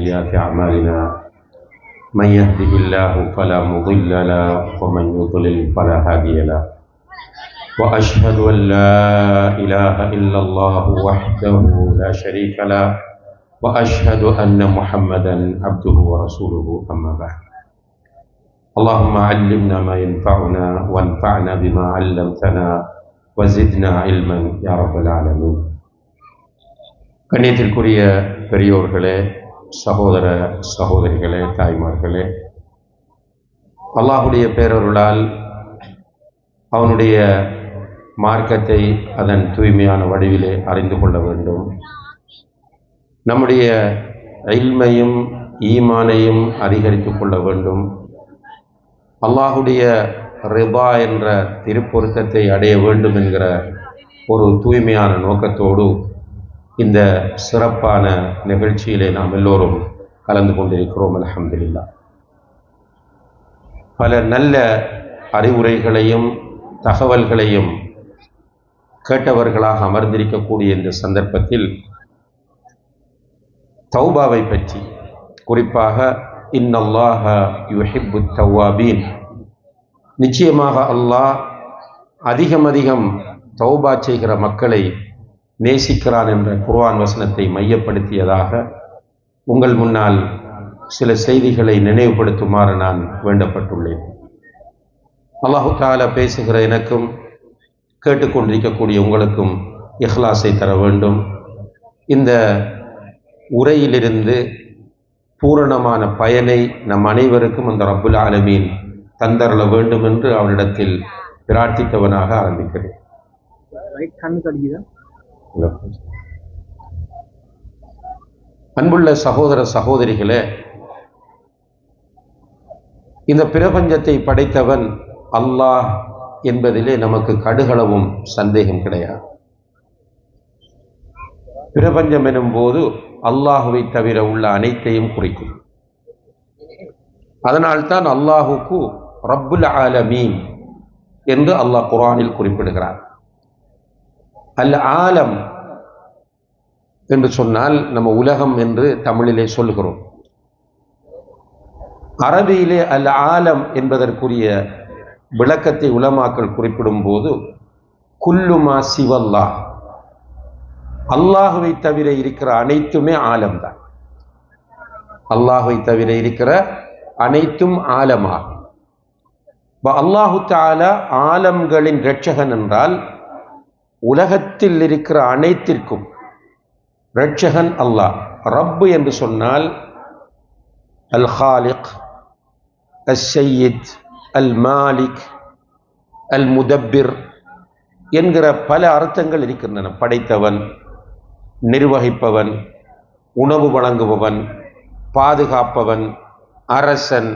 سيئات أعمالنا من يهده الله فلا مضل له ومن يضلل فلا هادي له وأشهد أن لا إله إلا الله وحده لا شريك له وأشهد أن محمدا عبده ورسوله أما بعد اللهم علمنا ما ينفعنا وانفعنا بما علمتنا وزدنا علما يا رب العالمين. கண்ணியத்திற்குரிய பெரியோர்களே, சகோதர சகோதரிகளே, தாய்மார்களே, அல்லாஹுடைய பேரருளால் அவனுடைய மார்க்கத்தை அதன் தூய்மையான வடிவிலே அறிந்து கொள்ள வேண்டும். நம்முடைய இல்மையும் ஈமானையும் அதிகரித்து கொள்ள வேண்டும். அல்லாஹுடைய ரிபா என்ற திருப்பொருத்தத்தை அடைய வேண்டும் என்கிற ஒரு தூய்மையான நோக்கத்தோடு இந்த சிறப்பான நிகழ்ச்சியிலே நாம் எல்லோரும் கலந்து கொண்டிருக்கிறோம். அல்ஹம்துலில்லாஹ். பல நல்ல அறிவுரைகளையும் தகவல்களையும் கேட்டவர்களாக அமர்ந்திருக்கக்கூடிய இந்த சந்தர்ப்பத்தில் தௌபாவை பற்றி, குறிப்பாக இன்னல்லாஹ யுஹிப்புத் தவ்வாபீன், நிச்சயமாக அல்லாஹ் அதிகம் தௌபா செய்கிற மக்களை நேசிக்கிறான் என்ற குர்ஆன் வசனத்தை மையப்படுத்தியதாக உங்கள் முன்னால் சில செய்திகளை நினைவுபடுத்துமாறு நான் வேண்டப்பட்டுள்ளேன். அல்லாஹு தஆலா பேசுகிற எனக்கும் கேட்டுக்கொண்டிருக்கக்கூடிய உங்களுக்கும் இஹ்லாஸை தர வேண்டும். இந்த உரையிலிருந்து பூரணமான பயனை நம் அனைவருக்கும் அந்த ரப்புல் ஆலமீன் தந்தரல வேண்டும் என்று அவனிடத்தில் பிரார்த்தித்தவனாக ஆரம்பிக்கிறேன். அன்புள்ள சகோதர சகோதரிகளே, இந்த பிரபஞ்சத்தை படைத்தவன் அல்லாஹ் என்பதிலே நமக்கு கடுகளவும் சந்தேகம் கிடையாது. பிரபஞ்சம் எனும் போது அல்லாஹுவை தவிர உள்ள அனைத்தையும் குறிக்கும். அதனால்தான் அல்லாஹுக்கு ரப்புல் ஆலமீன் என்று அல்லாஹ் குர்ஆனில் குறிப்பிடுகிறார். அல் ஆலம் என்று சொன்னால் நம்ம உலகம் என்று தமிழிலே சொல்கிறோம். அரபியிலே அல் ஆலம் என்பதற்குரிய விளக்கத்தை உலமாக்கள் குறிப்பிடும் போது குல்லுமா சிவல்லாஹ், அல்லாஹுவை தவிர இருக்கிற அனைத்துமே ஆலம்தான். அல்லாஹுவை தவிர இருக்கிற அனைத்தும் ஆலமாகும். அல்லாஹு தஆலா ஆலம்களின் இரட்சகன் என்றால் உலகத்தில் இருக்கிற அனைத்திற்கும் இரட்சகன் அல்லாஹ். ரப்பு என்று சொன்னால் அல் ஹாலிக், அல் சையித், அல் மாலிக், அல் முதப்பிர் என்கிற பல அர்த்தங்கள் இருக்கின்றன. படைத்தவன், நிர்வகிப்பவன், உணவு வழங்குபவன், பாதுகாப்பவன், அரசன்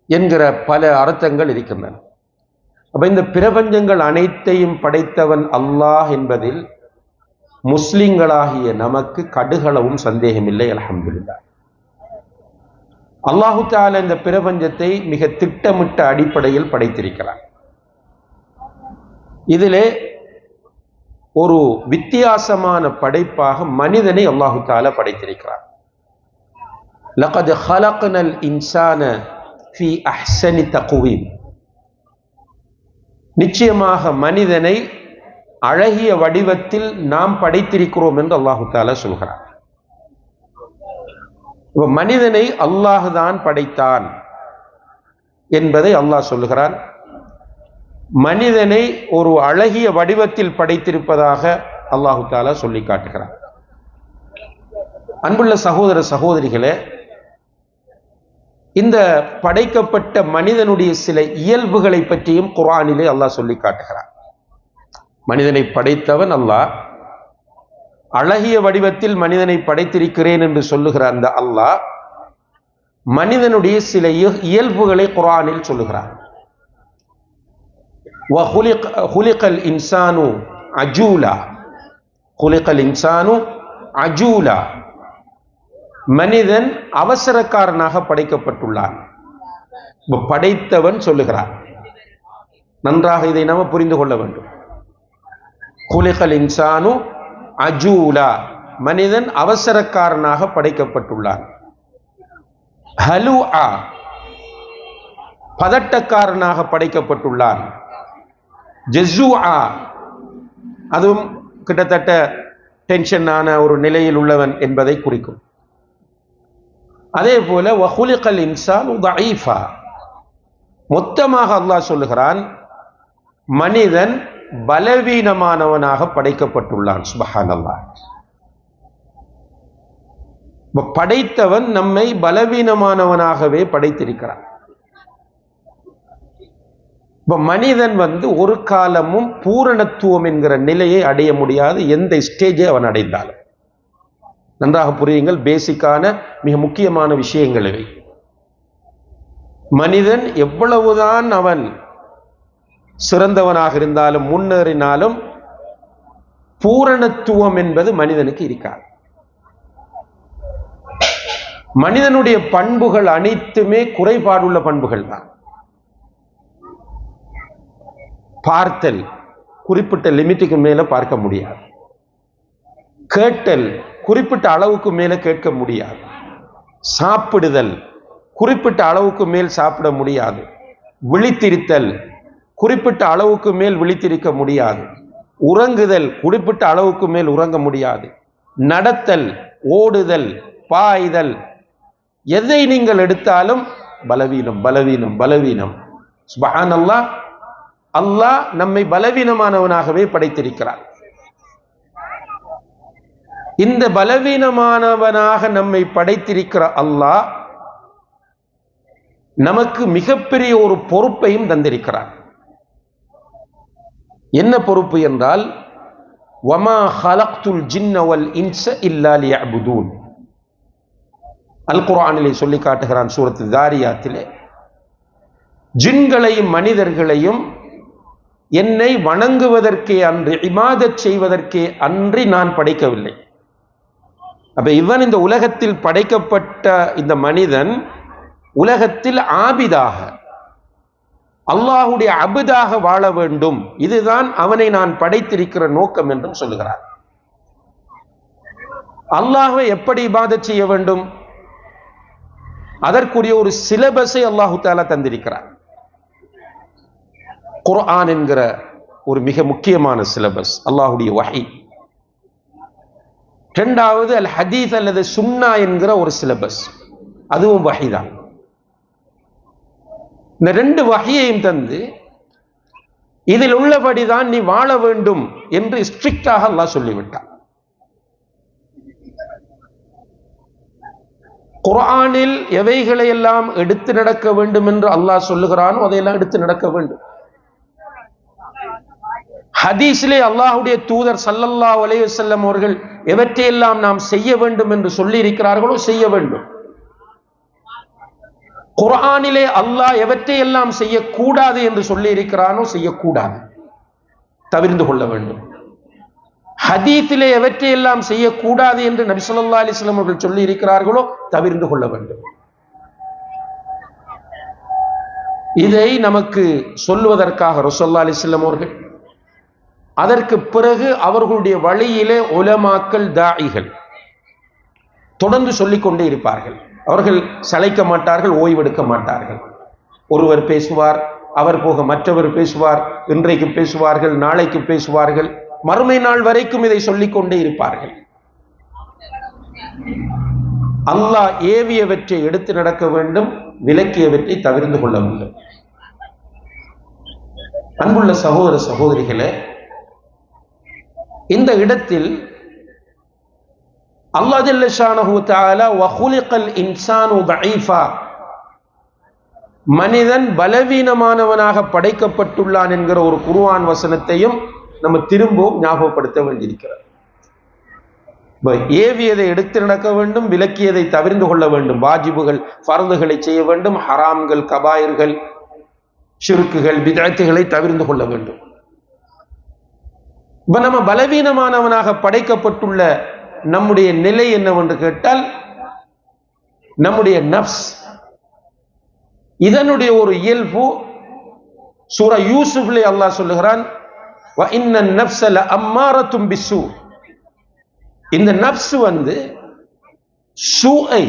என்கிற பல அர்த்தங்கள் இருக்கின்றன. அப்ப இந்த பிரபஞ்சங்கள் அனைத்தையும் படைத்தவன் அல்லாஹ் என்பதில் முஸ்லிம்களாகிய நமக்கு கடுகளவும் சந்தேகமில்லை. அல்ஹம்துலில்லாஹ். அல்லாஹு தஆலா இந்த பிரபஞ்சத்தை மிக திட்டமிட்ட அடிப்படையில் படைத்திருக்கிறார். இதிலே ஒரு வித்தியாசமான படைப்பாக மனிதனை அல்லாஹு தஆலா படைத்திருக்கிறார். லகத் ஹலக்னல் இன்சான ஃபீ அஹ்ஸனி தக்வீம், நிச்சயமாக மனிதனை அழகிய வடிவத்தில் நாம் படைத்திருக்கிறோம் என்று அல்லாஹு தஆலா சொல்கிறார். மனிதனை அல்லாஹ் தான் படைத்தான் என்பதை அல்லாஹ் சொல்கிறான். மனிதனை ஒரு அழகிய வடிவத்தில் படைத்திருப்பதாக அல்லாஹு தஆலா சொல்லி காட்டுகிறார். அன்புள்ள சகோதர சகோதரிகளே, இந்த படைக்கப்பட்ட மனிதனுடைய சில இயல்புகளை பற்றியும் குர்ஆனிலே அல்லாஹ் சொல்லி காட்டுகிறார். மனிதனை படைத்தவன் அல்லாஹ், அழகிய வடிவத்தில் மனிதனை படைத்திருக்கிறேன் என்று சொல்லுகிற அந்த அல்லாஹ் மனிதனுடைய சில இயல்புகளை குர்ஆனில் சொல்லுகிறார். ஹுலிகல் இன்சானு அஜூலா, ஹுலிகல் இன்சானு அஜூலா, மனிதன் அவசரக்காரனாக படைக்கப்பட்டுள்ளான். படைத்தவன் சொல்லுகிறார். நன்றாக இதை நாம் புரிந்து கொள்ள வேண்டும். குலிகல் இன்சானு அஜூலா, மனிதன் அவசரக்காரனாக படைக்கப்பட்டுள்ளான். ஹலுஆ பதட்டக்காரனாக படைக்கப்பட்டுள்ளான். ஜஸூஆ அதுவும் கிட்டத்தட்ட டென்ஷனான ஒரு நிலையில் உள்ளவன் என்பதை குறிக்கும். அதே போல வஹுலிகல் இன்சானு தஈஃபா, மொத்தமாக அல்லாஹ் சொல்லுகிறான் மனிதன் பலவீனமானவனாக படைக்கப்பட்டுள்ளான். சுப்ஹானல்லாஹ். படைத்தவன் நம்மை பலவீனமானவனாகவே படைத்திருக்கிறான். மனிதன் ஒரு காலமும் பூரணத்துவம் என்கிற நிலையை அடைய முடியாது, எந்த ஸ்டேஜை அவன் அடைந்தாலும். நன்றாக புரியுங்கள், பேசிக்கான மிக முக்கியமான விஷயங்கள் இவை. மனிதன் எவ்வளவுதான் அவன் சிறந்தவனாக இருந்தாலும் முன்னேறினாலும் பூரணத்துவம் என்பது மனிதனுக்கு இருக்காது. மனிதனுடைய பண்புகள் அனைத்துமே குறைபாடுள்ள பண்புகள் தான். பார்த்தல் குறிப்பிட்ட லிமிட்டுக்கு மேல பார்க்க முடியாது. கேட்டல் குறிப்பிட்ட அளவுக்கு மேல கேட்க முடியாது. சாப்பிடுதல் குறிப்பிட்ட அளவுக்கு மேல் சாப்பிட முடியாது. விழித்திருத்தல் குறிப்பிட்ட அளவுக்கு மேல் விழித்திருக்க முடியாது. உறங்குதல் குறிப்பிட்ட அளவுக்கு மேல் உறங்க முடியாது. நடத்தல், ஓடுதல், பாய்தல், எதை நீங்கள் எடுத்தாலும் பலவீனம் பலவீனம் பலவீனம். சுப்ஹானல்லாஹ். அல்லாஹ் நம்மை பலவீனமானவனாகவே படைத்திருக்கிறார். இந்த பலவீனமானவனாக நம்மை படைத்திருக்கிற அல்லாஹ் நமக்கு மிகப்பெரிய ஒரு பொறுப்பையும் தந்திருக்கிறார். என்ன பொறுப்பு என்றால், வமா ஹலக்துல் ஜின்ன வல் இன்ஸ இல்லா லியஅ்புதூன். அல் குர்ஆனிலே சொல்லி காட்டுகிறான் சூரத்து தாரியாத்திலே, ஜின்களையும் மனிதர்களையும் என்னை வணங்குவதற்கே அன்றி, இபாதத் செய்வதற்கே அன்றி நான் படைக்கவில்லை. அப்ப இவன் இந்த உலகத்தில் படைக்கப்பட்ட இந்த மனிதன் உலகத்தில் ஆபிதாக, அல்லாஹுடைய அபுதாக வாழ வேண்டும். இதுதான் அவனை நான் படைத்திருக்கிற நோக்கம் என்றும் சொல்லுகிறார். அல்லாஹ்வை எப்படி இபாதத் செய்ய வேண்டும், அதற்குரிய ஒரு சிலபஸை அல்லாஹு தஆலா தந்திருக்கிறார். குர்ஆன் என்கிற ஒரு மிக முக்கியமான சிலபஸ், அல்லாஹுடைய வஹி. இரண்டாவது அல் ஹதீஸ் அல்லது சுன்னா என்கிற ஒரு சிலபஸ், அதுவும் வஹி தான். இந்த ரெண்டு வஹியையும் தந்து இதில் உள்ளபடிதான் நீ வாழ வேண்டும் என்று ஸ்ட்ரிக்டாக அல்லாஹ் சொல்லிவிட்டார். குர்ஆனில் எவைகளை எல்லாம் எடுத்து நடக்க வேண்டும் என்று அல்லாஹ் சொல்லுகிறானோ அதையெல்லாம் எடுத்து நடக்க வேண்டும். ஹதீஸிலே அல்லாஹ்வுடைய தூதர் ஸல்லல்லாஹு அலைஹி வஸல்லம் அவர்கள் எவற்றையெல்லாம் நாம் செய்ய வேண்டும் என்று சொல்லி இருக்கிறார்களோ செய்ய வேண்டும். குர்ஆனிலே அல்லாஹ் எவற்றையெல்லாம் செய்யக்கூடாது என்று சொல்லி இருக்கிறானோ செய்யக்கூடாது, தவிர்த்து கொள்ள வேண்டும். ஹதீஸிலே எவற்றையெல்லாம் செய்யக்கூடாது என்று நபி ஸல்லல்லாஹு அலைஹி வஸல்லம் அவர்கள் சொல்லி இருக்கிறார்களோ தவிர்த்து கொள்ள வேண்டும். இதை நமக்கு சொல்லுவதற்காக ரசூலுல்லாஹி அலைஹி வஸல்லம் அவர்கள், அதற்கு பிறகு அவர்களுடைய வழியிலே உலமாக்கள், தாயிகள் தொடர்ந்து சொல்லிக் கொண்டே இருப்பார்கள். அவர்கள் சளைக்க மாட்டார்கள், ஓய்வெடுக்க மாட்டார்கள். ஒருவர் பேசுவார், அவர் போக மற்றவர் பேசுவார், இன்றைக்கு பேசுவார்கள், நாளைக்கு பேசுவார்கள், மறுமை நாள் வரைக்கும் இதை சொல்லிக் கொண்டே இருப்பார்கள். அல்லாஹ் ஏவியவற்றை எடுத்து நடக்க வேண்டும், விலக்கியவற்றை தவிர்த்து கொள்ள வேண்டும். அன்புள்ள சகோதர சகோதரிகளே, இந்த இடத்தில் அல்லாஹ் ஜல்ல ஷானஹு தஆலா வஹுலிகல் இன்சானு தஈஃபா, மனிதன் பலவீனமானவனாக படைக்கப்பட்டுள்ளான் என்கிற ஒரு குர்ஆன் வசனத்தையும் நம்ம திரும்பவும் ஞாபகப்படுத்த வேண்டியிருக்கிறது. ஏவியதை எடுத்து நடக்க வேண்டும், விலக்கியதை தவிர்த்து கொள்ள வேண்டும். வாஜிபுகள், ஃபர்துகளை செய்ய வேண்டும், ஹராம்கள், கபாயிர்கள், ஷிர்க்குகள், பித்அத்துகளை தவிர்த்து கொள்ள வேண்டும். இப்ப நம்ம பலவீனமானவனாக படைக்கப்பட்டுள்ள நம்முடைய நிலை என்னவென்று கேட்டால், நம்முடைய நஃப்ஸ், இதனுடைய ஒரு இயல்பு சூரா யூசுஃப்லே அல்லாஹ் சொல்லுகிறான், வ இன்னன் நஃப்ஸ லஅம்மாரத்தும் பிஸ்ஸூ. இந்த நஃப்ஸ் சூஐ,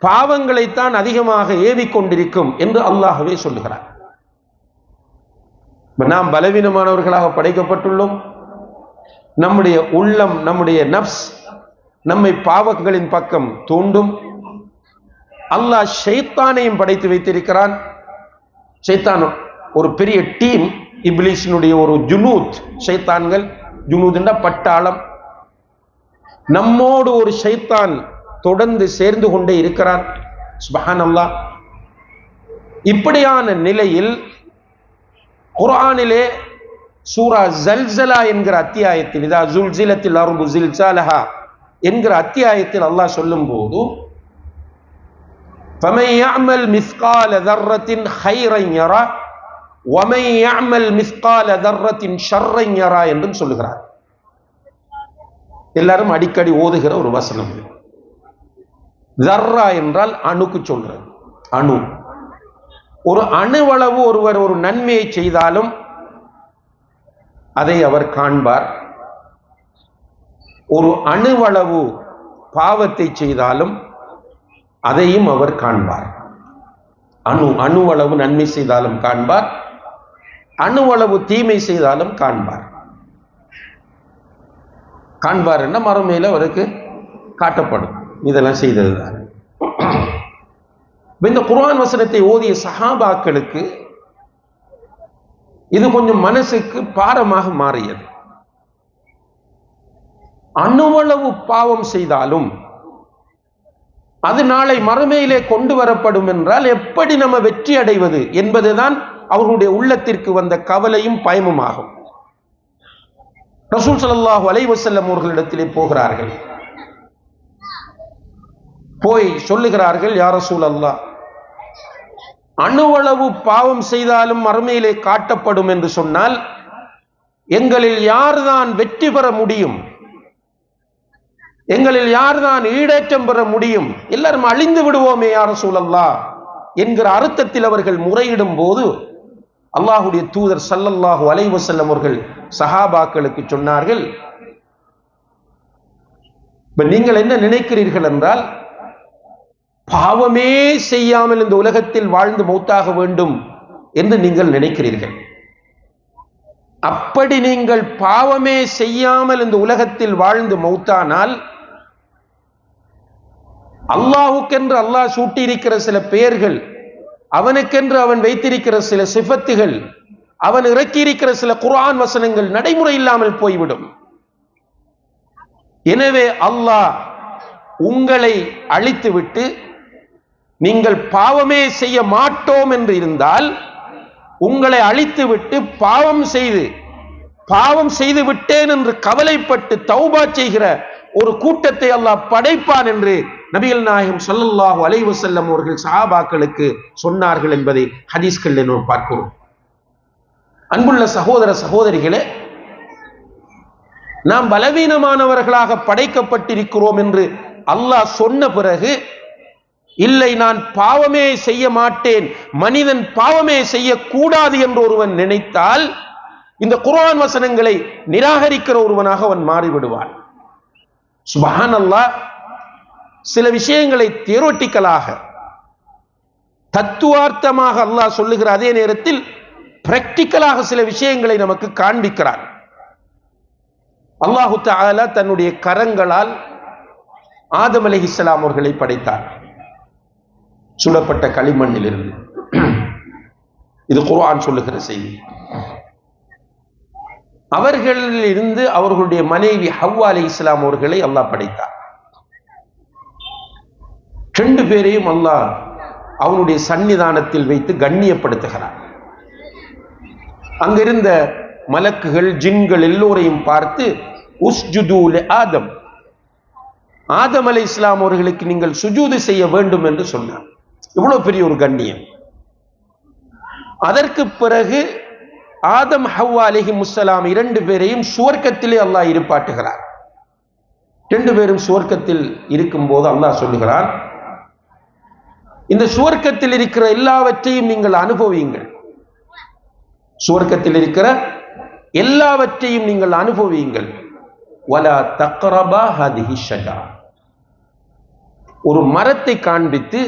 பாவங்களைத்தான் அதிகமாக ஏவிக்கொண்டிருக்கும் என்று அல்லாஹ்வே சொல்லுகிறார். நாம் பலவீனமானவர்களாக படைக்கப்பட்டுள்ளோம். நம்முடைய உள்ளம், நம்முடைய நப்ஸ் நம்மை பாவங்களின் பக்கம் தூண்டும். அல்லாஹ் ஷைத்தானையும் படைத்து வைத்திருக்கிறான். ஷைத்தான் ஒரு பெரிய டீம், இப்லீஸினுடைய ஒரு ஜுனூத், ஷைத்தான்கள், ஜுனூத் என்ற பட்டாளம். நம்மோடு ஒரு ஷைத்தான் தொடர்ந்து சேர்ந்து கொண்டே இருக்கிறான். சுப்ஹானல்லாஹ். இப்படியான நிலையில் குர்ஆனிலே சூரா ஜல்சலா என்கிற அத்தியாயத்தில், இதா ஜுல்சிலத்தில் அர்து ஜில்சாலஹா என்கிற அத்தியாயத்தில் அல்லாஹ் சொல்லும் போது فَمَن يَعْمَلْ مِثْقَالَ ذَرَّةٍ خَيْرًا يَرَهُ وَمَن يَعْمَلْ مِثْقَالَ ذَرَّةٍ شَرًّا يَرَهُ என்றும் சொல்லுகிறார். எல்லாரும் அடிக்கடி ஓதுகிற ஒரு வசனம். ஜர்ரா என்றால் அணுக்கு சொல்றது. அணு, ஒரு அணுவளவு ஒருவர் ஒரு நன்மையை செய்தாலும் அதை அவர் காண்பார். ஒரு அணுவளவு பாவத்தை செய்தாலும் அதையும் அவர் காண்பார். அணுவளவு நன்மை செய்தாலும் காண்பார், அணுவளவு தீமை செய்தாலும் காண்பார். காண்பார் என்ன, மறுமையில அவருக்கு காட்டப்படும், இதெல்லாம் செய்ததுதான். இந்த குர்ஆன் வசனத்தை ஓதிய சஹாபாக்களுக்கு இது கொஞ்சம் மனசுக்கு பாரமாக மாறியது. அணுவளவு பாவம் செய்தாலும் அது நாளை மறுமையிலே கொண்டு வரப்படும் என்றால் எப்படி நம்ம வெற்றி அடைவது என்பதுதான் அவர்களுடைய உள்ளத்திற்கு வந்த கவலையும் பயமும் ஆகும். ரசூல் ஸல்லல்லாஹு அலைஹி வஸல்லம் அவர்களிடத்திலே போகிறார்கள். போய் சொல்லுகிறார்கள், யா ரசூலல்லாஹ், அணுவளவு பாவம் செய்தாலும் மறுமையிலே காட்டப்படும் என்று சொன்னால் எங்களில் யார்தான் வெற்றி பெற முடியும், எங்களில் யார்தான் ஈடேற்றம் பெற முடியும், எல்லாரும் அழிந்து விடுவோமே யா ரசூலல்லாஹ் என்கிற அர்த்தத்தில் அவர்கள் முறையிடும் போது அல்லாஹ்வுடைய தூதர் ஸல்லல்லாஹு அலைஹி வஸல்லம் அவர்கள் சஹாபாக்களுக்கு சொன்னார்கள், நீங்கள் என்ன நினைக்கிறீர்கள் என்றால், பாவமே செய்யாமல் இந்த உலகத்தில் வாழ்ந்து மௌத்தாக வேண்டும் என்று நீங்கள் நினைக்கிறீர்கள். அப்படி நீங்கள் பாவமே செய்யாமல் இந்த உலகத்தில் வாழ்ந்து மௌத்தானால் அல்லாஹுக்கென்று அல்லாஹ் சூட்டியிருக்கிற சில பெயர்கள், அவனுக்கென்று அவன் வைத்திருக்கிற சில சிஃபத்துகள், அவன் இறக்கியிருக்கிற சில குர்ஆன் வசனங்கள் நடைமுறை இல்லாமல் போய்விடும். எனவே அல்லாஹ் உங்களை அழித்துவிட்டு நீங்கள் பாவமே செய்ய மாட்டோம் என்று இருந்தால், உங்களை அழித்துவிட்டு பாவம் செய்து விட்டேன் என்று கவலைப்பட்டு தௌபா செய்கிற ஒரு கூட்டத்தை அல்லாஹ் படைப்பான் என்று நபிகள் நாயகம் ஸல்லல்லாஹு அலைஹி வஸல்லம் அவர்கள் சஹாபாக்களுக்கு சொன்னார்கள் என்பதை ஹதீஸ்களில் நாம் பார்க்கிறோம். அன்புள்ள சகோதர சகோதரிகளே, நாம் பலவீனமானவர்களாக படைக்கப்பட்டிருக்கிறோம் என்று அல்லாஹ் சொன்ன பிறகு, இல்லை நான் பாவமே செய்ய மாட்டேன், மனிதன் பாவமே செய்யக்கூடாது என்று ஒருவன் நினைத்தால் இந்த குர்ஆன் வசனங்களை நிராகரிக்கிற ஒருவனாக அவன் மாறிவிடுவான். சுப்ஹானல்லாஹ். சில விஷயங்களை தியோரிட்டிக்கலாக, தத்துவார்த்தமாக அல்லாஹ் சொல்லுகிற அதே நேரத்தில் பிராக்டிக்கலாக சில விஷயங்களை நமக்கு காண்பிக்கிறான். அல்லாஹு தஆலா தன்னுடைய கரங்களால் ஆதம் அலைஹிஸ்ஸலாம் அவர்களை படைத்தார், சுடப்பட்ட களிமண்ணில் இருந்து. இது குர்ஆன் சொல்லுகிற செய்தி. அவர்களில் இருந்து அவர்களுடைய மனைவி ஹவ்வா அலைஹிஸ்ஸலாம் அவர்களை அல்லாஹ் படைத்தார். ரெண்டு பேரையும் அல்லாஹ் அவனுடைய சன்னிதானத்தில் வைத்து கண்ணியப்படுத்துகிறார். அங்கிருந்த மலக்குகள், ஜின்கள் எல்லோரையும் பார்த்து உஸ்ஜுது லி ஆதம், ஆதம் அலைஹிஸ்ஸலாம் அவர்களுக்கு நீங்கள் சுஜூது செய்ய வேண்டும் என்று சொன்னார். இவ்வளவு பெரிய ஒரு கண்ணியம். அதற்கு பிறகு ஆதம் ஹவ்வா அலைஹிமுஸ்ஸலாம் இரண்டு பேரையும் சுவர்க்கத்திலே அல்லாஹ் இருப்பாட்டுகிறார். ரெண்டு பேரும் சுவர்க்கத்தில் இருக்கும் போது அல்லாஹ் சொல்லுகிறான், இந்த சுவர்க்கத்தில் இருக்கிற எல்லாவற்றையும் நீங்கள் அனுபவியுங்கள், சுவர்க்கத்தில் இருக்கிற எல்லாவற்றையும் நீங்கள் அனுபவியுங்கள். வலா தக்ரபா ஹதிஹி ஷஜரா, ஒரு மரத்தை காண்பித்து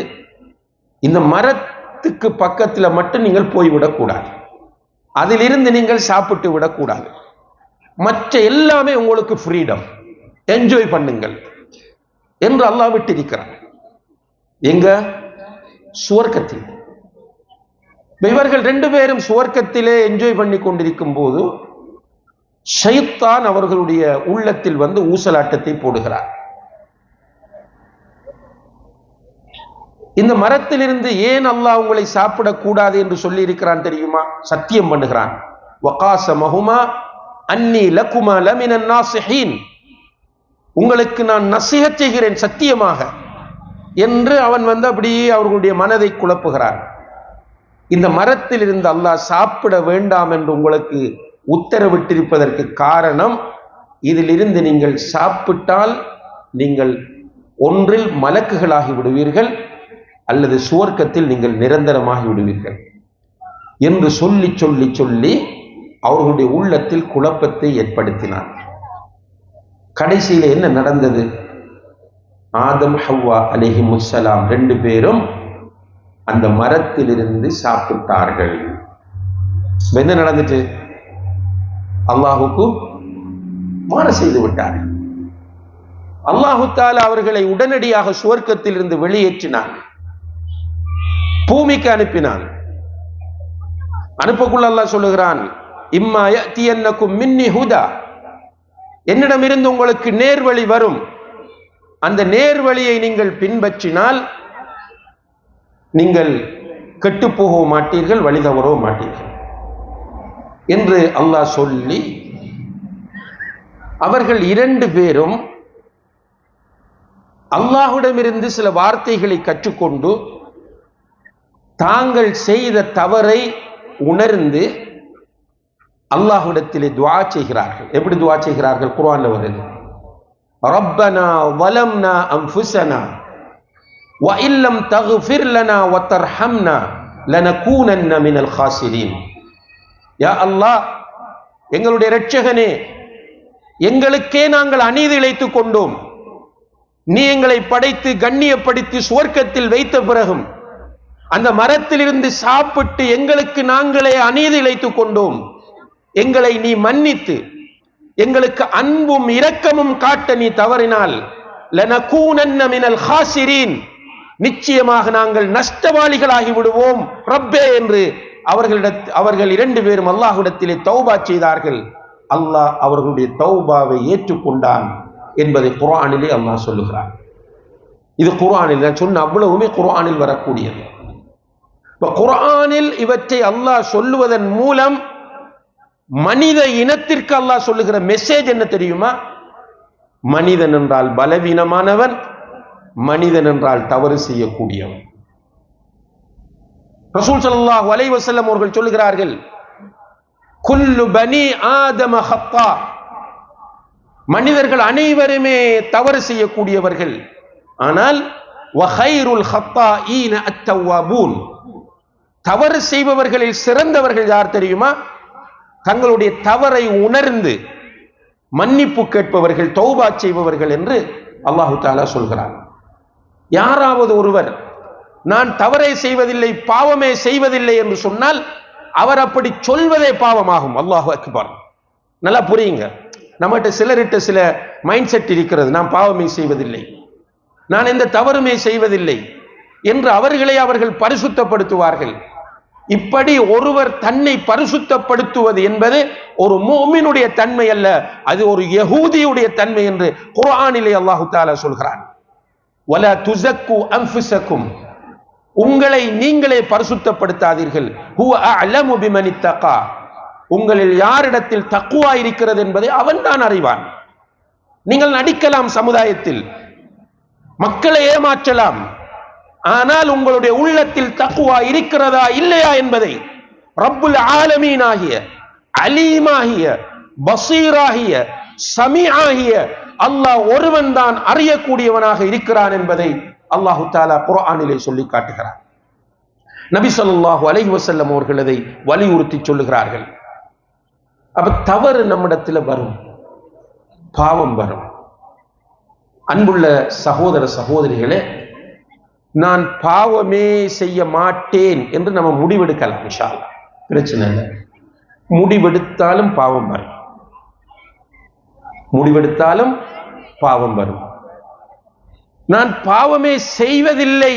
இந்த மரத்துக்கு பக்கத்தில் மட்டும் நீங்கள் போய்விடக்கூடாது, அதிலிருந்து நீங்கள் சாப்பிட்டு விடக்கூடாது, மற்ற எல்லாமே உங்களுக்கு ஃப்ரீடம், என்ஜாய் பண்ணுங்கள் என்று அல்லாஹ் விட்டிருக்கிறார். எங்க? சுவர்க்கத்தில். இவர்கள் 2 பேரும் சுவர்க்கத்திலே என்ஜாய் பண்ணி கொண்டிருக்கும் போது ஷைத்தான் அவர்களுடைய உள்ளத்தில் வந்து ஊசலாட்டத்தை போடுகிறார். இந்த மரத்திலிருந்து ஏன் அல்லாஹ் உங்களை சாப்பிடக்கூடாது என்று சொல்லி இருக்கிறான் தெரியுமா? சத்தியம் பண்ணுகிறான். வகாஸமஹுமா அன்னி லகுமா லமினன் நாஸிஹீன், உங்களுக்கு நான் நசிஹத் செய்கிறேன் சத்தியமாக என்று அவன் வந்து அப்படியே அவர்களுடைய மனதை குழப்புகிறான். இந்த மரத்தில் இருந்து அல்லாஹ் சாப்பிட வேண்டாம் என்று உங்களுக்கு உத்தரவிட்டிருப்பதற்கு காரணம், இதிலிருந்து நீங்கள் சாப்பிட்டால் நீங்கள் ஒன்றில் மலக்குகளாகி விடுவீர்கள் அல்லது சுவர்க்கத்தில் நீங்கள் நிரந்தரமாகி விடுவீர்கள் என்று சொல்லி சொல்லி சொல்லி அவர்களுடைய உள்ளத்தில் குழப்பத்தை ஏற்படுத்தினார். கடைசியில் என்ன நடந்தது? ஆதம் ஹவ்வா அலைஹிமுஸ்ஸலாம் 2 பேரும் அந்த மரத்திலிருந்து சாப்பிட்டார்கள். என்ன நடந்துச்சு? அல்லாஹுக்கு மாறு செய்து விட்டார்கள். அல்லாஹு தஆலா அவர்களை உடனடியாக சுவர்க்கத்தில் இருந்து வெளியேற்றினான், பூமிக்கு அனுப்பினான். அனுப்பக்குள்ள அல்லாஹ் சொல்லுகிறான், இம்மா யஅதியன்னகும் மின்னி ஹுதா, என்னிடமிருந்து உங்களுக்கு நேர்வழி வரும், அந்த நேர்வழியை நீங்கள் பின்பற்றினால் நீங்கள் கெட்டு போகவும் மாட்டீர்கள், வழி தவறவும் மாட்டீர்கள் என்று அல்லாஹ் சொல்லி அவர்கள் 2 பேரும் அல்லாஹ்விடமிருந்து சில வார்த்தைகளை கற்றுக்கொண்டு தாங்கள் செய்த தவறை உணர்ந்து அல்லாஹ்விடத்திலே துஆ செய்கிறார்கள். எப்படி துஆ செய்கிறார்கள்? குர்ஆன்ல வருது, ரப்பனா வலம்னா அன்ஃபுஸனா வ இல்லம் தக்ஃபிர் லனா வ தர்ஹம்னா லனகூனன்ன மினல் காசிரீன். யா அல்லாஹ், எங்களுடைய இரட்சகனே, எங்களுக்கே நாங்கள் அநீதி இழைத்துக் கொண்டோம். நீ எங்களை படைத்து கண்ணியப்படுத்தி சுவர்க்கத்தில் வைத்த பிறகும் அந்த மரத்திலிருந்து சாப்பிட்டு எங்களுக்கு நாங்களே அநீதி இழைத்துக் கொண்டோம். எங்களை நீ மன்னித்து எங்களுக்கு அன்பும் இரக்கமும் காட்ட நீ தவறினால் லனகூனன்ன மினல் காசிரீன், நிச்சயமாக நாங்கள் நஷ்டவாளிகளாகி விடுவோம் ரப்பே என்று அவர்கள் 2 பேரும் அல்லாஹ்விடத்திலே தௌபா செய்தார்கள். அல்லாஹ் அவர்களுடைய தௌபாவை ஏற்றுக்கொண்டான் என்பதை குர்ஆனிலே அல்லாஹ் சொல்லுகிறார். இது குர்ஆனில் நான் சொன்ன அவ்வளவுமே குர்ஆனில் வரக்கூடியது. குர்ஆனில் இவற்றை அல்லாஹ் சொல்லுவதன் மூலம் மனித இனத்திற்கு அல்லாஹ் சொல்லுகிற மெசேஜ் என்ன தெரியுமா? மனிதன் என்றால் பலவீனமானவன், மனிதன் என்றால் தவறு செய்யக்கூடியவன். ரசூல் ஸல்லல்லாஹு அலைஹி வஸல்லம் அவர்கள் சொல்லுகிறார்கள், குல்லு பனி ஆதம ஹத்தா, மனிதர்கள் அனைவருமே தவறு செய்யக்கூடியவர்கள், ஆனால் வஹைருல் ஹத்தாஈன அத்தவ்வாபூன், தவறு செய்பவர்களில் சிறந்தவர்கள் யார் தெரியுமா? தங்களுடைய தவறை உணர்ந்து மன்னிப்பு கேட்பவர்கள், தௌபா செய்பவர்கள் என்று அல்லாஹு தஆலா சொல்கிறார். யாராவது ஒருவர் நான் தவறை செய்வதில்லை, பாவமே செய்வதில்லை என்று சொன்னால் அவர் அப்படி சொல்வதே பாவமாகும். அல்லாஹு அக்பர். நல்லா புரியுங்க. நம்மகிட்ட சிலரிட்ட சில மைண்ட் செட் இருக்கிறது, நான் பாவமே செய்வதில்லை, நான் எந்த தவறுமே செய்வதில்லை என்று அவர்கள் பரிசுத்தப்படுத்துவார்கள். இப்படி ஒருவர் தன்னை பரிசுத்தப்படுத்துவது என்பது ஒரு முஃமினுடைய தன்மை அல்ல, அது ஒரு யஹூதியுடைய தன்மை என்று குர்ஆனிலே அல்லாஹ் தஆலா சொல்கிறான். வலா துஸக்கு அன்ஃபுஸக்கும், உங்களை நீங்களே பரிசுத்தப்படுத்தாதீர்கள். ஹுவ அஅலமு பிமன் இத்தகா, உங்களில் யாரிடத்தில் தக்வா இருக்கிறது என்பதை அவன்தான் அறிவான். நீங்கள் நடிக்கலாம், சமுதாயத்தில் மக்களை ஏமாற்றலாம், ஆனால் உங்களுடைய உள்ளத்தில் தக்வா இருக்கிறதா இல்லையா என்பதை ரப்புல் ஆலமீன் ஆகிய, அலீமாகிய, பஸீராகிய, சமீஆகிய அல்லாஹ் ஒருவன் தான் அறியக்கூடியவனாக இருக்கிறான் என்பதை அல்லாஹு தஆலா குர்ஆனிலே சொல்லி காட்டுகிறார். நபி ஸல்லல்லாஹு அலைஹி வஸல்லம் அவர்கள் அதை வலியுறுத்தி சொல்லுகிறார்கள். அப்ப தவறு நம்மிடத்தில் வரும், பாவம் வரும். அன்புள்ள சகோதர சகோதரிகளே, நான் பாவமே செய்ய மாட்டேன் என்று நம்ம முடிவெடுக்கலாம். இன்ஷா அல்லாஹ் பிரச்சனை இல்லை. முடிவெடுத்தாலும் பாவம் வரும், முடிவெடுத்தாலும் பாவம் வரும். நான் பாவமே செய்வதில்லை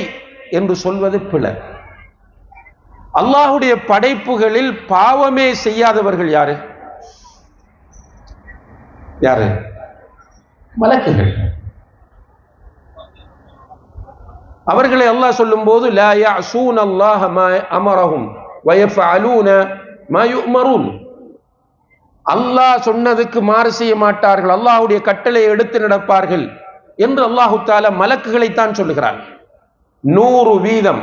என்று சொல்வது பிழை. அல்லாஹுடைய படைப்புகளில் பாவமே செய்யாதவர்கள் யாரு? யாரு? மலக்குகள். அவர்களை அல்லாஹ் சொல்லும் போது லா யஅஸூன அல்லாஹ மா அமரஹும் வ யஃஅலூன மா யு'மரூன், அல்லாஹ் சொன்னதுக்கு மாறு செய்ய மாட்டார்கள், அல்லாஹ்வுடைய கட்டளையை எடுத்து நடப்பார்கள் என்று அல்லாஹு தஆலா மலக்குகளை தான் சொல்லுகிறார். 100%